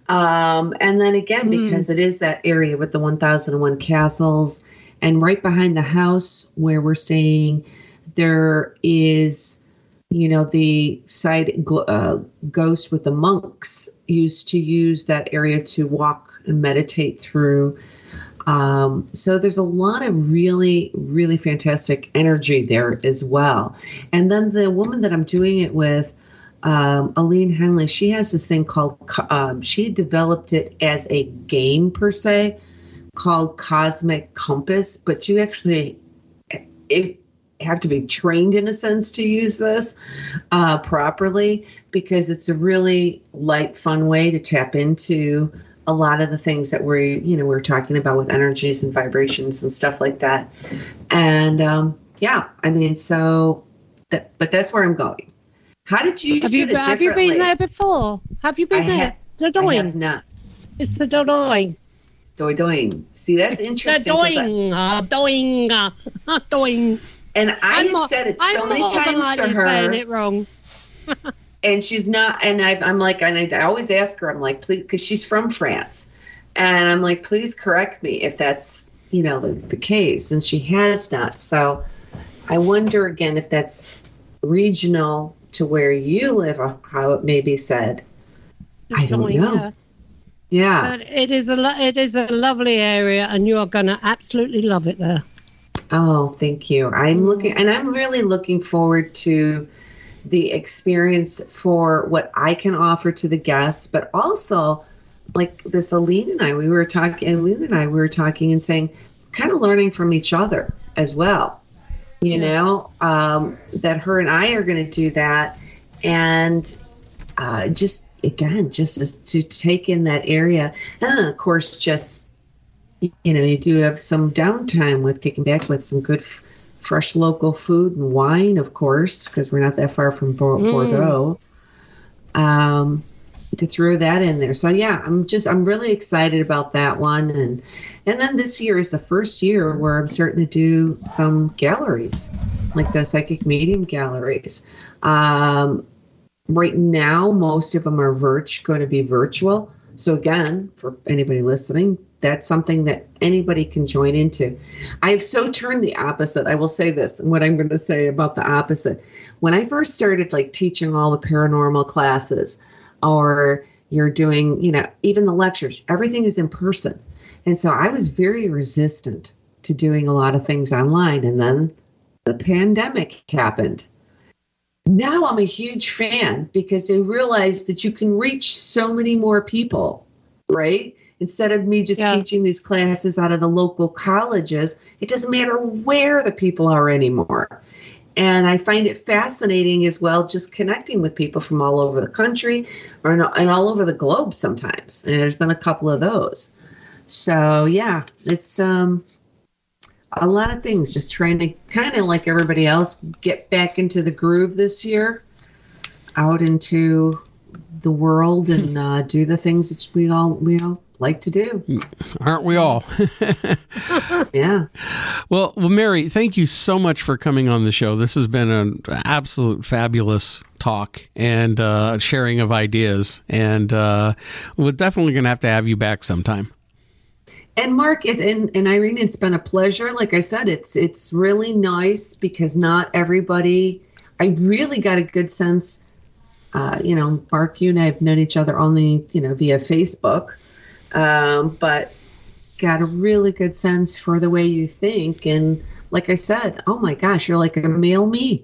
And then again, because it is that area with the 1,001 castles, and right behind the house where we're staying, there is, the side ghost with the monks used to use that area to walk and meditate through. So there's a lot of really, really fantastic energy there as well. And then the woman that I'm doing it with, Aline Henley, she has this thing called, she developed it as a game per se, called Cosmic Compass, but you actually have to be trained in a sense to use this properly, because it's a really light, fun way to tap into a lot of the things that we're talking about with energies and vibrations and stuff like that. And but that's where I'm going. How did you have you been there before? Have you been there? I have not. It's the Dordogne. Dordogne. See, that's interesting. Dordogne. And I have said it so many times to her. Saying it wrong. And she's not. And I'm like, and I always ask her, I'm like, please, because she's from France, and I'm like, please correct me if that's the case. And she has not. So I wonder again if that's regional to where you live, or how it may be said. I don't know. Yeah. But it is a lovely area, and you are going to absolutely love it there. Oh, thank you. I'm really looking forward to the experience for what I can offer to the guests, but also like this, Aline and I were talking and saying, kind of learning from each other as well. You know, that her and I are going to do that, and just to take in that area, and then of course, just you do have some downtime with kicking back with some good, fresh local food and wine, of course, because we're not that far from Bordeaux. To throw that in there, so yeah, I'm really excited about that one, and then this year is the first year where I'm starting to do some galleries, like the psychic medium galleries. Right now, most of them are going to be virtual. So again, for anybody listening, that's something that anybody can join into. I've so turned the opposite. I will say this, and what I'm going to say about the opposite. When I first started like teaching all the paranormal classes, or you're doing, even the lectures, everything is in person. And so I was very resistant to doing a lot of things online. And then the pandemic happened. Now I'm a huge fan because I realized that you can reach so many more people, right? Instead of me just teaching these classes out of the local colleges, it doesn't matter where the people are anymore. And I find it fascinating as well, just connecting with people from all over the country and all over the globe sometimes. And there's been a couple of those. So, yeah, it's a lot of things, just trying to kind of like everybody else get back into the groove this year, out into the world and do the things that we all like to do. Aren't we all? Yeah. Well, Mary, thank you so much for coming on the show. This has been an absolute fabulous talk and sharing of ideas. And we're definitely going to have you back sometime. And Mark, and Irene, it's been a pleasure. Like I said, it's really nice because not everybody, I really got a good sense, Mark, you and I have known each other only, via Facebook, but got a really good sense for the way you think. And like I said, oh my gosh, you're like a male me.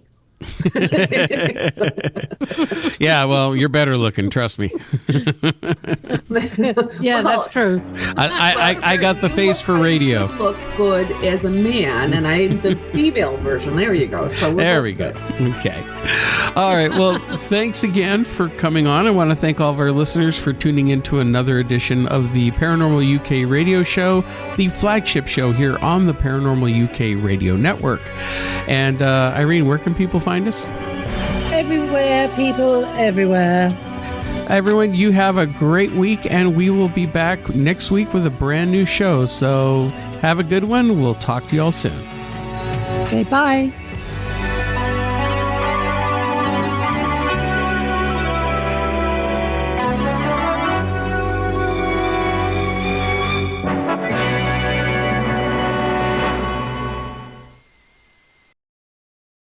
Yeah, well, you're better looking, trust me. Yeah, that's true. I got the face for radio. Look good as a man, and I the female version. There you go. So there we go. Okay. All right. Well, thanks again for coming on. I want to thank all of our listeners for tuning into another edition of the Paranormal UK Radio Show, the flagship show here on the Paranormal UK Radio Network. And Irene, where can people find us? Everywhere, people, everywhere. Everyone, you have a great week, and we will be back next week with a brand new show. So have a good one. We'll talk to you all soon. Okay, bye.